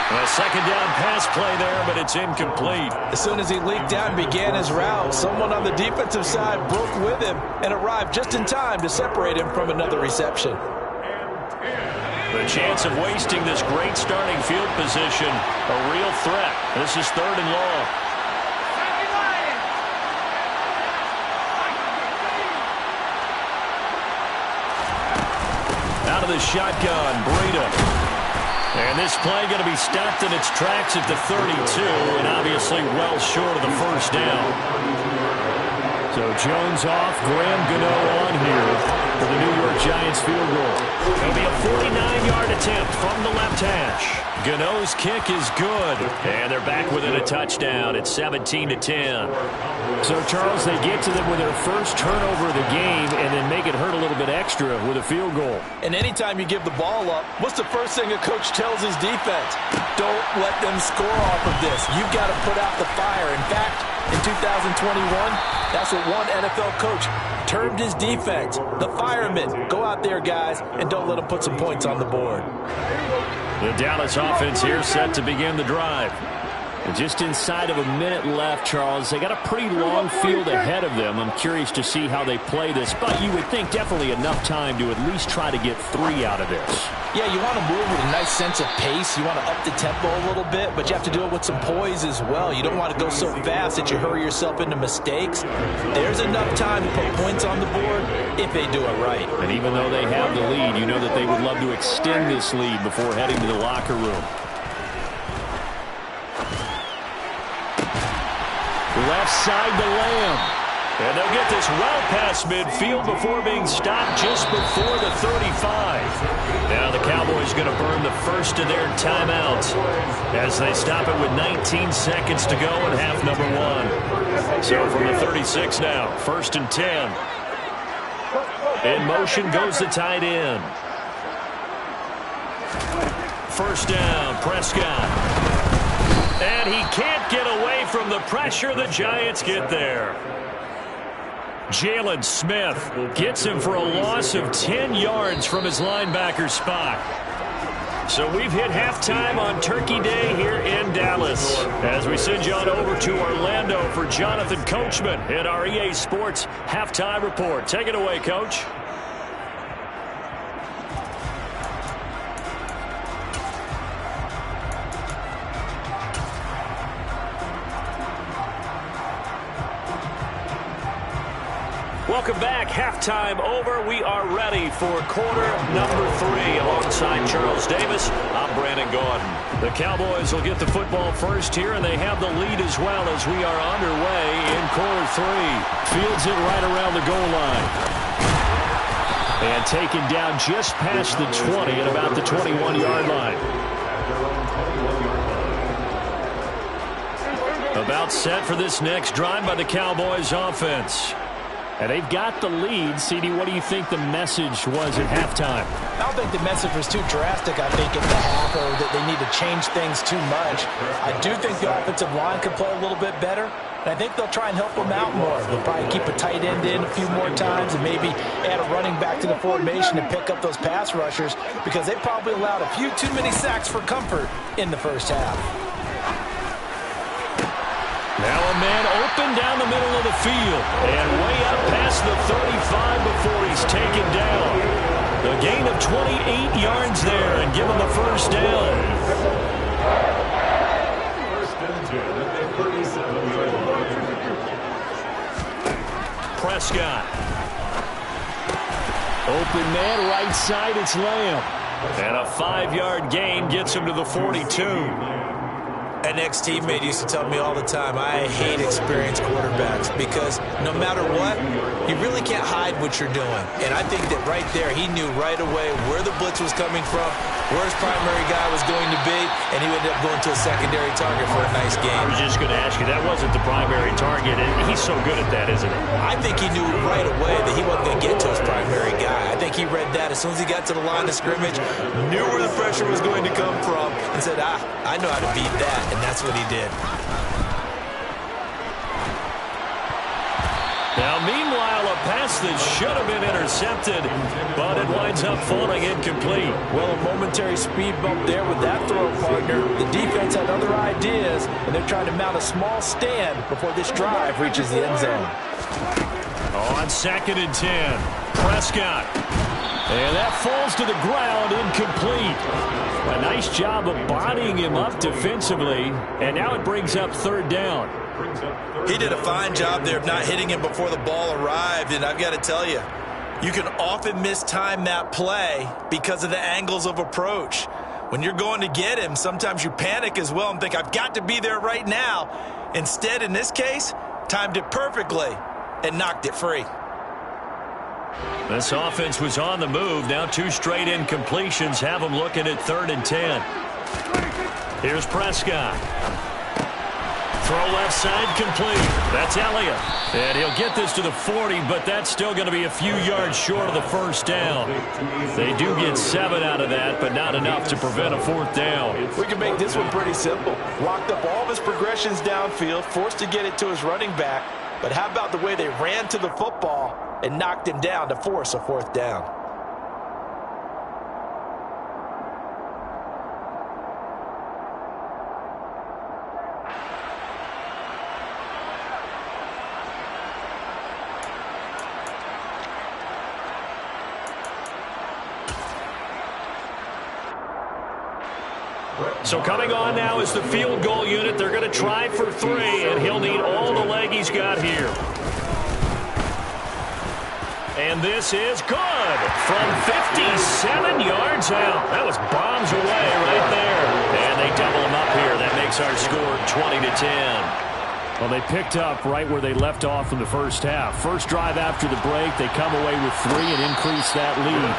A second down pass play there, but it's incomplete. As soon as he leaked out and began his route, someone on the defensive side broke with him and arrived just in time to separate him from another reception. The chance of wasting this great starting field position, a real threat. This is 3rd and long. Out of the shotgun, Breida. And this play going to be stopped in its tracks at the 32, and obviously well short of the first down. So Jones off, Graham Gano on here for the New York Giants field goal. It'll be a 49-yard attempt from the left hash. Gano's kick is good, and they're back within a touchdown. It's 17-10. So, Charles, they get to them with their first turnover of the game and then make it hurt a little bit extra with a field goal. And anytime you give the ball up, what's the first thing a coach tells his defense? Don't let them score off of this. You've got to put out the fire. In fact, in 2021, that's what one NFL coach termed his defense. The firemen. Go out there, guys, and don't let them put some points on the board. The Dallas offense here set to begin the drive. And just inside of a minute left, Charles. They got a pretty long field ahead of them. I'm curious to see how they play this, but you would think definitely enough time to at least try to get 3 out of this. Yeah, you want to move with a nice sense of pace. You want to up the tempo a little bit, but you have to do it with some poise as well. You don't want to go so fast that you hurry yourself into mistakes. There's enough time to put points on the board if they do it right. And even though they have the lead, you know that they would love to extend this lead before heading to the locker room. Left side to Lamb. And they'll get this well past midfield before being stopped just before the 35. Now the Cowboys going to burn the first of their timeouts as they stop it with 19 seconds to go in half number 1. So from the 36 now, 1st and 10. In motion goes the tight end. First down, Prescott. And he can't get away from the pressure. The Giants get there. Jalen Smith gets him for a loss of 10 yards from his linebacker spot. So we've hit halftime on Turkey Day here in Dallas. As we send you on over to Orlando for Jonathan Coachman in our EA Sports Halftime Report. Take it away, Coach. Welcome back. Halftime over. We are ready for quarter number 3. Alongside Charles Davis, I'm Brandon Gordon. The Cowboys will get the football first here, and they have the lead as well as we are underway in quarter 3. Fields it right around the goal line. And taken down just past the 20 at about the 21-yard line. About set for this next drive by the Cowboys offense. And they've got the lead. CD, what do you think the message was at halftime? I don't think the message was too drastic, I think, at the half, or that they need to change things too much. I do think the offensive line could play a little bit better, and I think they'll try and help them out more. They'll probably keep a tight end in a few more times and maybe add a running back to the formation and pick up those pass rushers, because they probably allowed a few too many sacks for comfort in the first half. Now a man open down the middle of the field and way up past the 35 before he's taken down. A gain of 28 yards there and give him the first down. First and 10 at the 37-yard line. Prescott. Open man, right side, it's Lamb. And a 5-yard gain gets him to the 42. An ex-teammate used to tell me all the time, I hate experienced quarterbacks because no matter what, you really can't hide what you're doing. And I think that right there, he knew right away where the blitz was coming from, where his primary guy was going to be, and he ended up going to a secondary target for a nice game. I was just going to ask you, that wasn't the primary target, and he's so good at that, isn't he? I think he knew right away that he wasn't going to get to his primary guy. I think he read that as soon as he got to the line of scrimmage, knew where the pressure was going to come from, and said, I know how to beat that, and that's what he did. Now, meanwhile, a pass that should have been intercepted, but it winds up falling incomplete. Well, a momentary speed bump there with that throw, partner. The defense had other ideas, and they're trying to mount a small stand before this drive reaches the end zone. On 2nd and 10, Prescott. And that falls to the ground, incomplete. A nice job of bodying him up defensively, and now it brings up 3rd down. He did a fine job there of not hitting him before the ball arrived, and I've got to tell you, you can often mistime that play because of the angles of approach. When you're going to get him, sometimes you panic as well and think, I've got to be there right now. Instead, in this case, timed it perfectly and knocked it free. This offense was on the move. Now 2 straight incompletions have them looking at 3rd and 10. Here's Prescott. Throw left side complete. That's Elliott. And he'll get this to the 40, but that's still going to be a few yards short of the first down. They do get 7 out of that, but not enough to prevent a 4th down. We can make this one pretty simple. Locked up all of his progressions downfield, forced to get it to his running back. But how about the way they ran to the football and knocked him down to force a 4th down? So coming on now is the field goal unit. They're going to try for 3, and he'll need all the leg he's got here. And this is good from 57 yards out. That was bombs away right there. And they double him up here. That makes our score 20-10. Well, they picked up right where they left off in the first half. First drive after the break, they come away with 3 and increase that lead.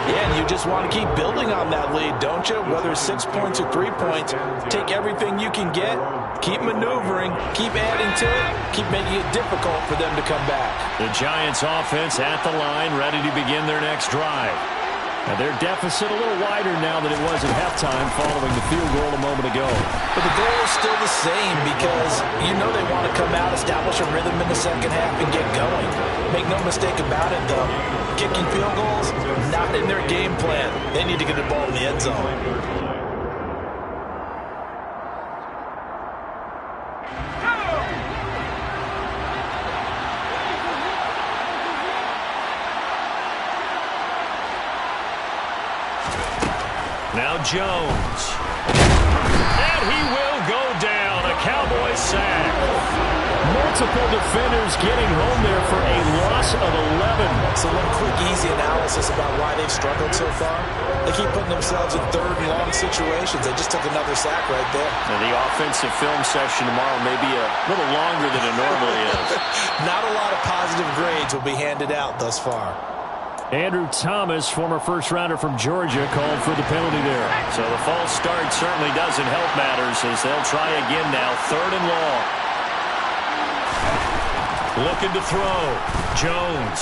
Yeah, and you just want to keep building on that lead, don't you? Whether it's 6 points or 3 points, take everything you can get, keep maneuvering, keep adding to it, keep making it difficult for them to come back. The Giants offense at the line, ready to begin their next drive. Now their deficit a little wider now than it was at halftime following the field goal a moment ago. But the goal is still the same because you know they want to come out, establish a rhythm in the second half, and get going. Make no mistake about it, though. Kicking field goals, not in their game plan. They need to get the ball in the end zone. Now Jones. And he will go down. A Cowboy sack. Multiple defenders getting home there for a loss of 11. So one quick, easy analysis about why they've struggled so far. They keep putting themselves in 3rd and long situations. They just took another sack right there. And the offensive film session tomorrow may be a little longer than it normally is. Not a lot of positive grades will be handed out thus far. Andrew Thomas, former first-rounder from Georgia, called for the penalty there. So the false start certainly doesn't help matters as they'll try again now, 3rd and long. Looking to throw. Jones.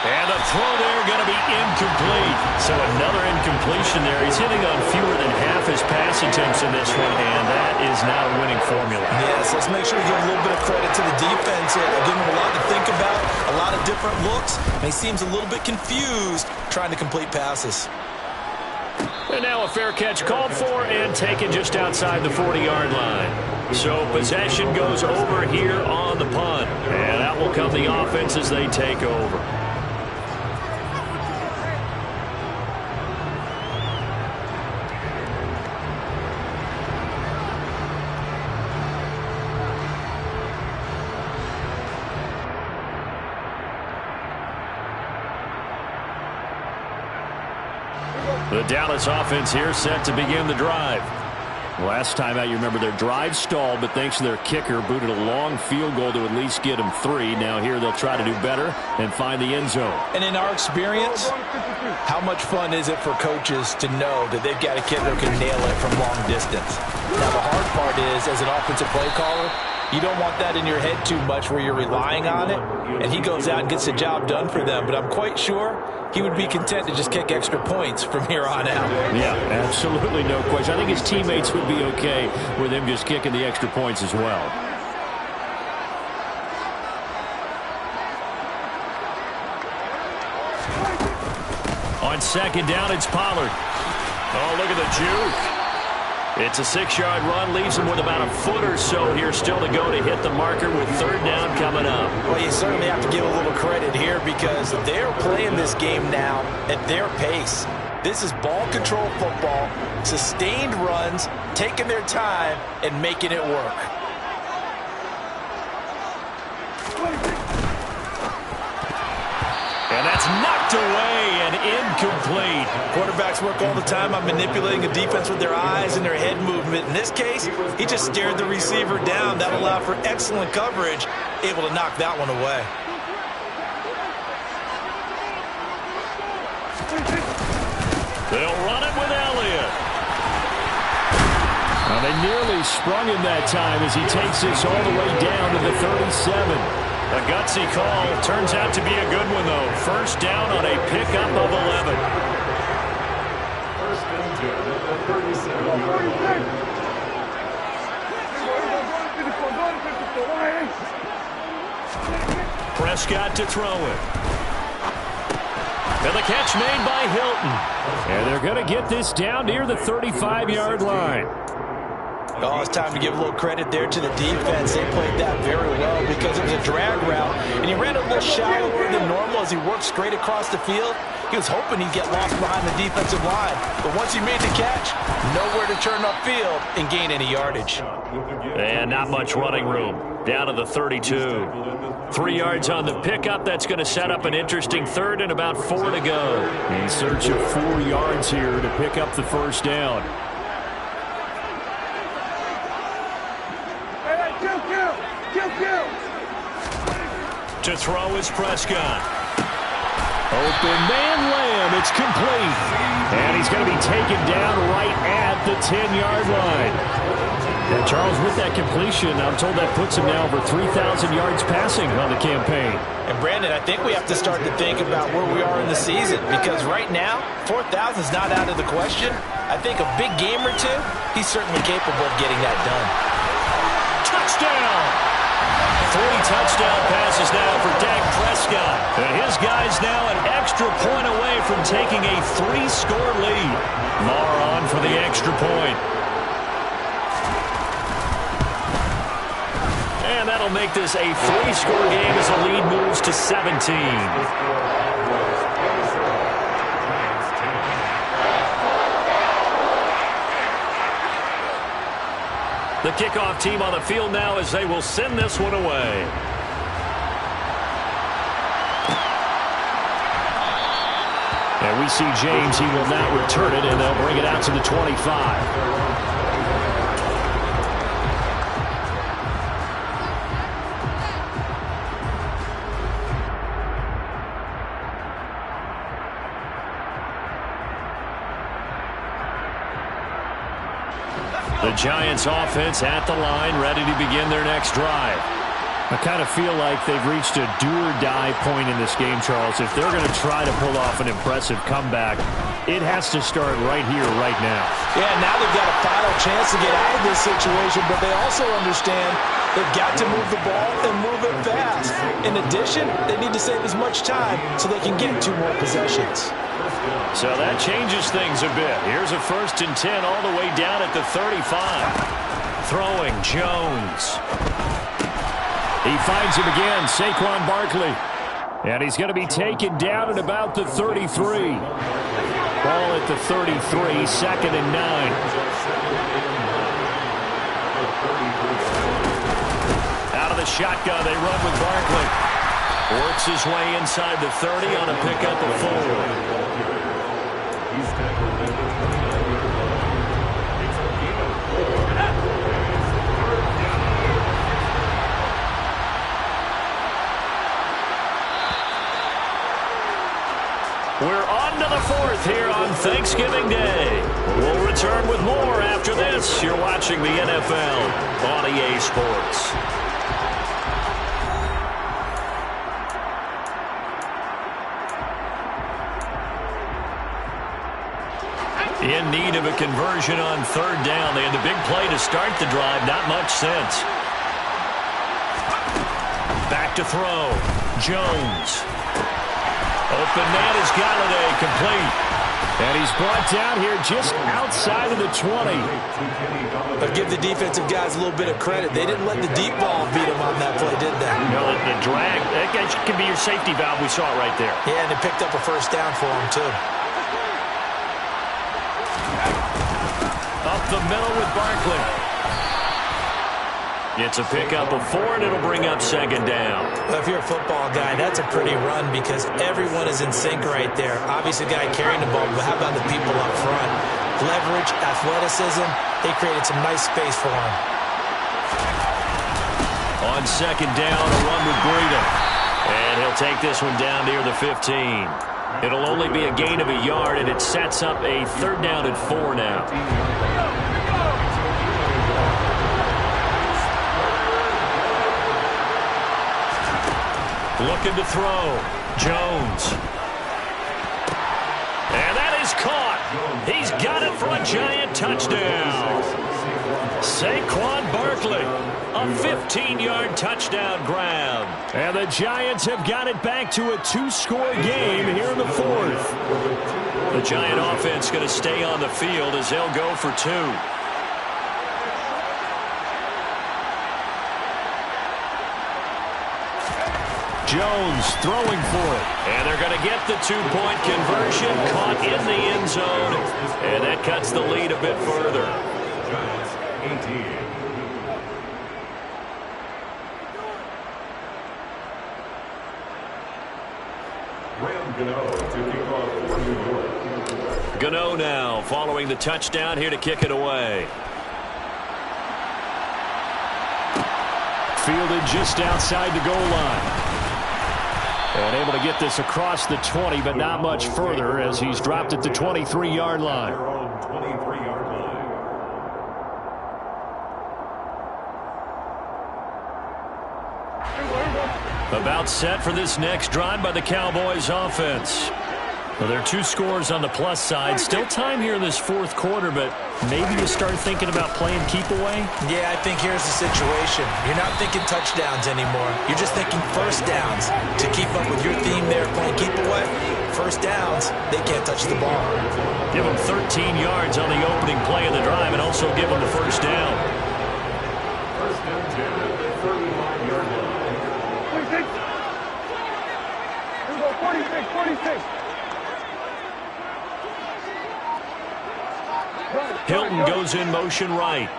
And the throw there going to be incomplete. So another incompletion there. He's hitting on fewer than half his pass attempts in this one, and that is not a winning formula. Yes, let's make sure we give a little bit of credit to the defense here. They're giving him a lot to think about, a lot of different looks, and he seems a little bit confused trying to complete passes. And now a fair catch called for and taken just outside the 40-yard line. So possession goes over here on the punt. And out will come the offense as they take over. The Dallas offense here set to begin the drive. Last time out, you remember their drive stalled, but thanks to their kicker, booted a long field goal to at least get them 3. Now here they'll try to do better and find the end zone. And in our experience, how much fun is it for coaches to know that they've got a kicker who can nail it from long distance? Now the hard part is, as an offensive play caller, you don't want that in your head too much where you're relying on it, and he goes out and gets the job done for them. But I'm quite sure he would be content to just kick extra points from here on out. Yeah, absolutely no question. I think his teammates would be okay with him just kicking the extra points as well. On second down, it's Pollard. Oh, look at the juke. It's a 6-yard run, leaves him with about a foot or so here still to go to hit the marker with third down coming up. Well, you certainly have to give a little credit here because they're playing this game now at their pace. This is ball control football, sustained runs, taking their time and making it work. And that's knocked away and incomplete. Quarterbacks work all the time on manipulating a defense with their eyes and their head movement. In this case, he just stared the receiver down. That allowed for excellent coverage, able to knock that one away. They'll run it with Elliott. Now they nearly sprung him that time as he takes this all the way down to the 37. A gutsy call. Turns out to be a good one, though. First down on a pickup of 11. First and 10 at the 37-yard line. Prescott to throw it. And the catch made by Hilton. And they're going to get this down near the 35-yard line. Oh, it's time to give a little credit there to the defense. They played that very well because it was a drag route, and he ran a little shallower than normal as he worked straight across the field. He was hoping he'd get lost behind the defensive line, but once he made the catch, nowhere to turn upfield and gain any yardage. And not much running room. Down to the 32. 3 yards on the pickup. That's going to set up an interesting third and about 4 to go. In search of 4 yards here to pick up the first down. To throw is Prescott. Open man Lamb. It's complete. And he's going to be taken down right at the 10-yard line. And Charles, with that completion, I'm told that puts him now over 3,000 yards passing on the campaign. And Brandon, I think we have to start to think about where we are in the season because right now, 4,000 is not out of the question. I think a big game or two, he's certainly capable of getting that done. Touchdown! 3 touchdown passes now for Dak Prescott. And his guys now an extra point away from taking a 3-score lead. Maher on for the extra point. And that'll make this a 3-score game as the lead moves to 17. The kickoff team on the field now as they will send this one away. And we see James. He will not return it, and they'll bring it out to the 25. The Giants offense at the line, ready to begin their next drive. I kind of feel like they've reached a do-or-die point in this game, Charles. If they're going to try to pull off an impressive comeback, it has to start right here, right now. Yeah, now they've got a final chance to get out of this situation, but they also understand they've got to move the ball and move it fast. In addition, they need to save as much time so they can get 2 more possessions. So that changes things a bit. Here's a 1st and 10 all the way down at the 35. Throwing, Jones. He finds him again, Saquon Barkley. And he's going to be taken down at about the 33. Ball at the 33, 2nd and 9. Out of the shotgun, they run with Barkley. Works his way inside the 30 on a pickup of 4. We're on to the 4th here on Thanksgiving Day. We'll return with more after this. You're watching the NFL on EA Sports. In need of a conversion on 3rd down. They had the big play to start the drive. Not much sense. Back to throw. Jones. Open man is Galladay, complete. And he's brought down here just outside of the 20. But give the defensive guys a little bit of credit. They didn't let the deep ball beat them on that play, did they? No, the drag, that can be your safety valve. We saw it right there. Yeah, and it picked up a 1st down for them, too. Up the middle with Barkley. It's a pickup of 4, and it'll bring up 2nd down. Well, if you're a football guy, that's a pretty run because everyone is in sync right there. Obviously, the guy carrying the ball, but how about the people up front? Leverage, athleticism, they created some nice space for him. On 2nd down, a run with Breida. And he'll take this one down near the 15. It'll only be a gain of a yard, and it sets up a 3rd down and 4 now. Looking to throw. Jones. And that is caught. He's got it for a giant touchdown. Saquon Barkley. A 15-yard touchdown grab. And the Giants have got it back to a 2-score game here in the 4th. The Giant offense going to stay on the field as they'll go for 2. Jones throwing for it. And they're going to get the 2-point conversion. Caught in the end zone. And that cuts the lead a bit further. Giants 18. Gano now following the touchdown here to kick it away. Fielded just outside the goal line. And able to get this across the 20, but not much further as he's dropped at the 23-yard line. About set for this next drive by the Cowboys offense. Well, there are 2 scores on the plus side. Still time here in this 4th quarter, but maybe you start thinking about playing keep away? Yeah, I think here's the situation. You're not thinking touchdowns anymore. You're just thinking 1st downs. To keep up with your theme there, playing keep away, 1st downs, they can't touch the ball. Give them 13 yards on the opening play of the drive and also give them the 1st down. 1st and 10 at the 35-yard line. 46. Here we go, 46. Hilton goes in motion right.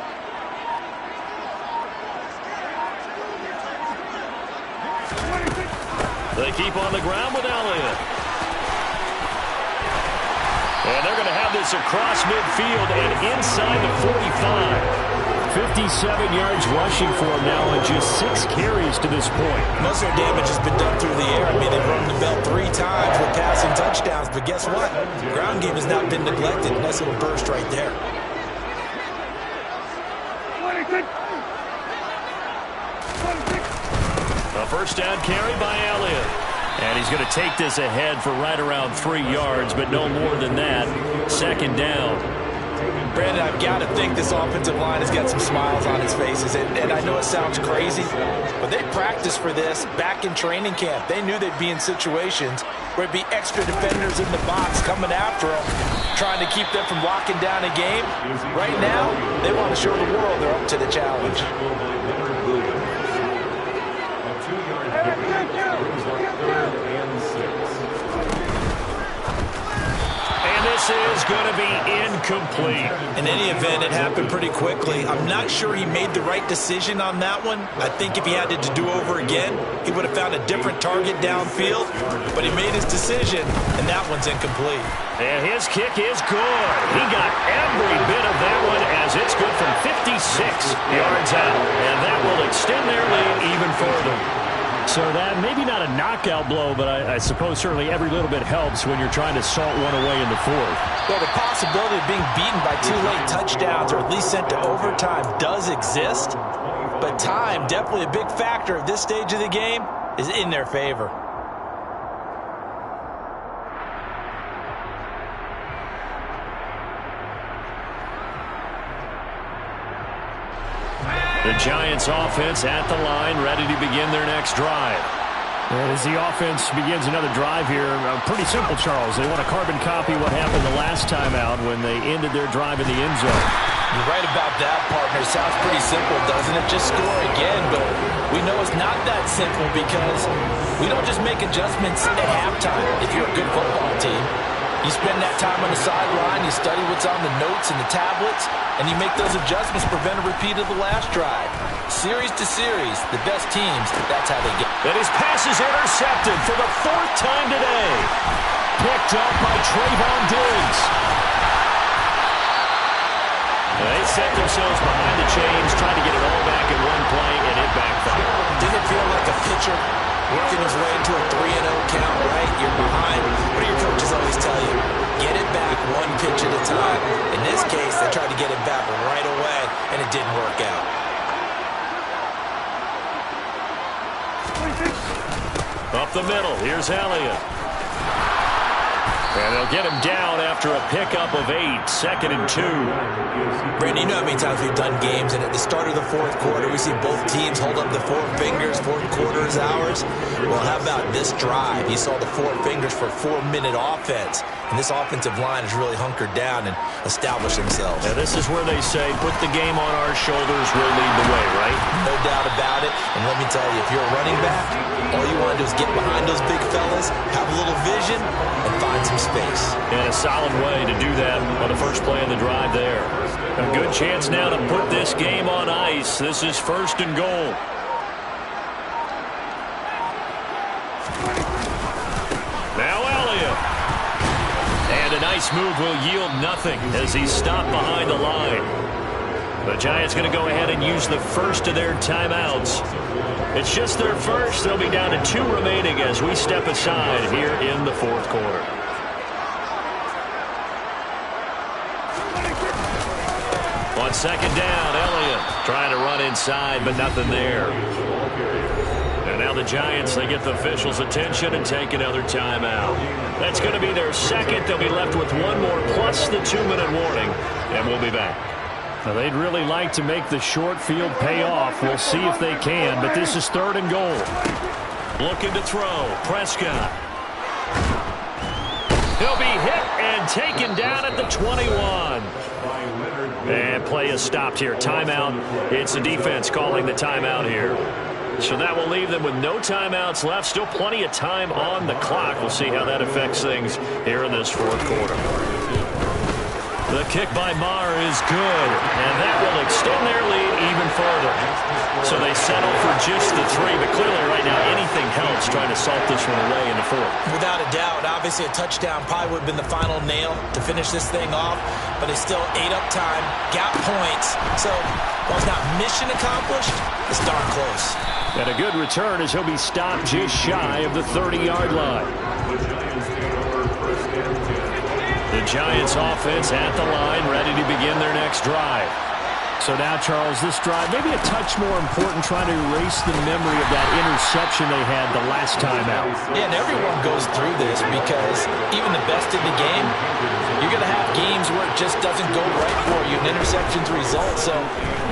They keep on the ground with Elliott. And they're going to have this across midfield and inside the 45. 57 yards rushing for him now on just 6 carries to this point. Most of their damage has been done through the air. I mean, they've run the bell 3 times with passing touchdowns. But guess what? Ground game has not been neglected. Nice little burst right there. A first down carry by Elliott. And he's going to take this ahead for right around 3 yards, but no more than that. Second down. Brandon, I've got to think this offensive line has got some smiles on its faces. And I know it sounds crazy, but they practiced for this back in training camp. They knew they'd be in situations where it'd be extra defenders in the box coming after them, trying to keep them from locking down a game. Right now, they want to show the world they're up to the challenge. This is going to be incomplete. In any event, it happened pretty quickly. I'm not sure he made the right decision on that one. I think if he had to do over again, he would have found a different target downfield. But he made his decision, and that one's incomplete. And his kick is good. He got every bit of that one as it's good from 56 yards out. And that will extend their lead even further. So that maybe not a knockout blow, but I suppose certainly every little bit helps when you're trying to salt one away in the fourth. Well, the possibility of being beaten by 2 late touchdowns or at least sent to overtime does exist. But time, definitely a big factor at this stage of the game, is in their favor. The Giants offense at the line, ready to begin their next drive. And as the offense begins another drive here, pretty simple, Charles. They want to carbon copy what happened the last time out when they ended their drive in the end zone. You're right about that, partner. Sounds pretty simple, doesn't it? Just score again, but we know it's not that simple because we don't just make adjustments at halftime if you're a good football team. You spend that time on the sideline, you study what's on the notes and the tablets, and you make those adjustments, prevent a repeat of the last drive. Series to series, the best teams, that's how they get. And his pass is intercepted for the 4th time today. Picked up by Trayvon Diggs. They set themselves behind the chains, trying to get it all back in one play, and it backfired. Didn't it feel like a pitcher working his way into a 3-0 count, right? You're behind. What do your coaches always tell you? Get it back one pitch at a time. In this case, they tried to get it back right away, and it didn't work out. Up the middle, here's Elliott. And they'll get him down after a pickup of 8, 2nd and 2. Brandon, you know how many times we've done games, and at the start of the 4th quarter, we see both teams hold up the 4 fingers, 4th quarter is ours. Well, how about this drive? You saw the 4 fingers for a 4-minute offense, and this offensive line has really hunkered down and established themselves. Yeah, this is where they say, put the game on our shoulders, we'll lead the way, right? No doubt about it, and let me tell you, if you're a running back, all you want to do is get behind those big fellas, have a little vision, and find some space. And a solid way to do that on the first play of the drive there. A good chance now to put this game on ice. This is 1st and goal. Now Elliott. And a nice move will yield nothing as he's stopped behind the line. The Giants going to go ahead and use the first of their timeouts. It's just their first. They'll be down to 2 remaining as we step aside here in the 4th quarter. On 2nd down, Elliott trying to run inside, but nothing there. And now the Giants, they get the officials' attention and take another timeout. That's going to be their 2nd. They'll be left with 1 more plus the 2-minute warning, and we'll be back. Now, they'd really like to make the short field pay off. We'll see if they can, but this is 3rd and goal. Looking to throw. Prescott. He'll be hit and taken down at the 21. And play is stopped here. Timeout. It's the defense calling the timeout here. So that will leave them with no timeouts left. Still plenty of time on the clock. We'll see how that affects things here in this 4th quarter. The kick by Marr is good, and that will extend their lead even further. So they settle for just the 3, but clearly right now anything helps trying to salt this one away in the 4th. Without a doubt, obviously a touchdown probably would have been the final nail to finish this thing off, but they still ate up time, got points. So while it's not mission accomplished, it's darn close. And a good return as he'll be stopped just shy of the 30-yard line. The Giants offense at the line, ready to begin their next drive. So now, Charles, this drive, maybe a touch more important, trying to erase the memory of that interception they had the last time out. Yeah, and everyone goes through this because even the best in the game, you're going to have games where it just doesn't go right for you, and interceptions result. So,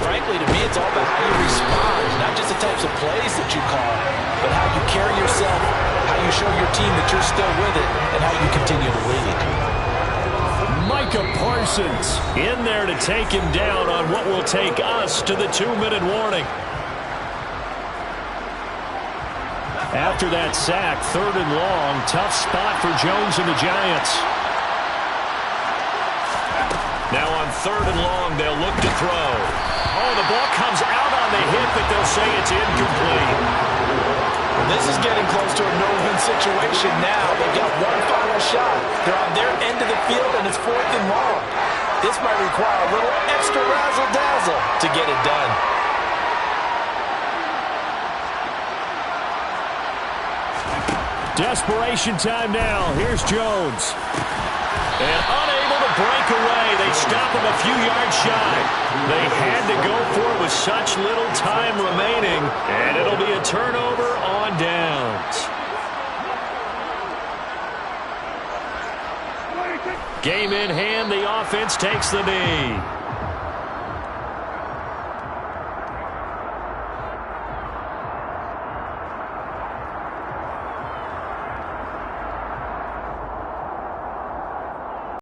frankly, to me, it's all about how you respond, not just the types of plays that you call, but how you carry yourself, how you show your team that you're still with it, and how you continue to lead. Micah Parsons in there to take him down on what will take us to the 2-minute warning. After that sack, 3rd and long, tough spot for Jones and the Giants. Now on 3rd and long, they'll look to throw. Oh, the ball comes out on the hit, but they'll say it's incomplete. This is getting close to a no-win situation now. They've got one final shot. They're on their end of the field, and it's 4th and long. This might require a little extra razzle-dazzle to get it done. Desperation time now. Here's Jones. And unable to break away. They stop him a few yards shy. They had to go for it with such little time remaining. And it'll be a turnover on downs. Game in hand. The offense takes the knee.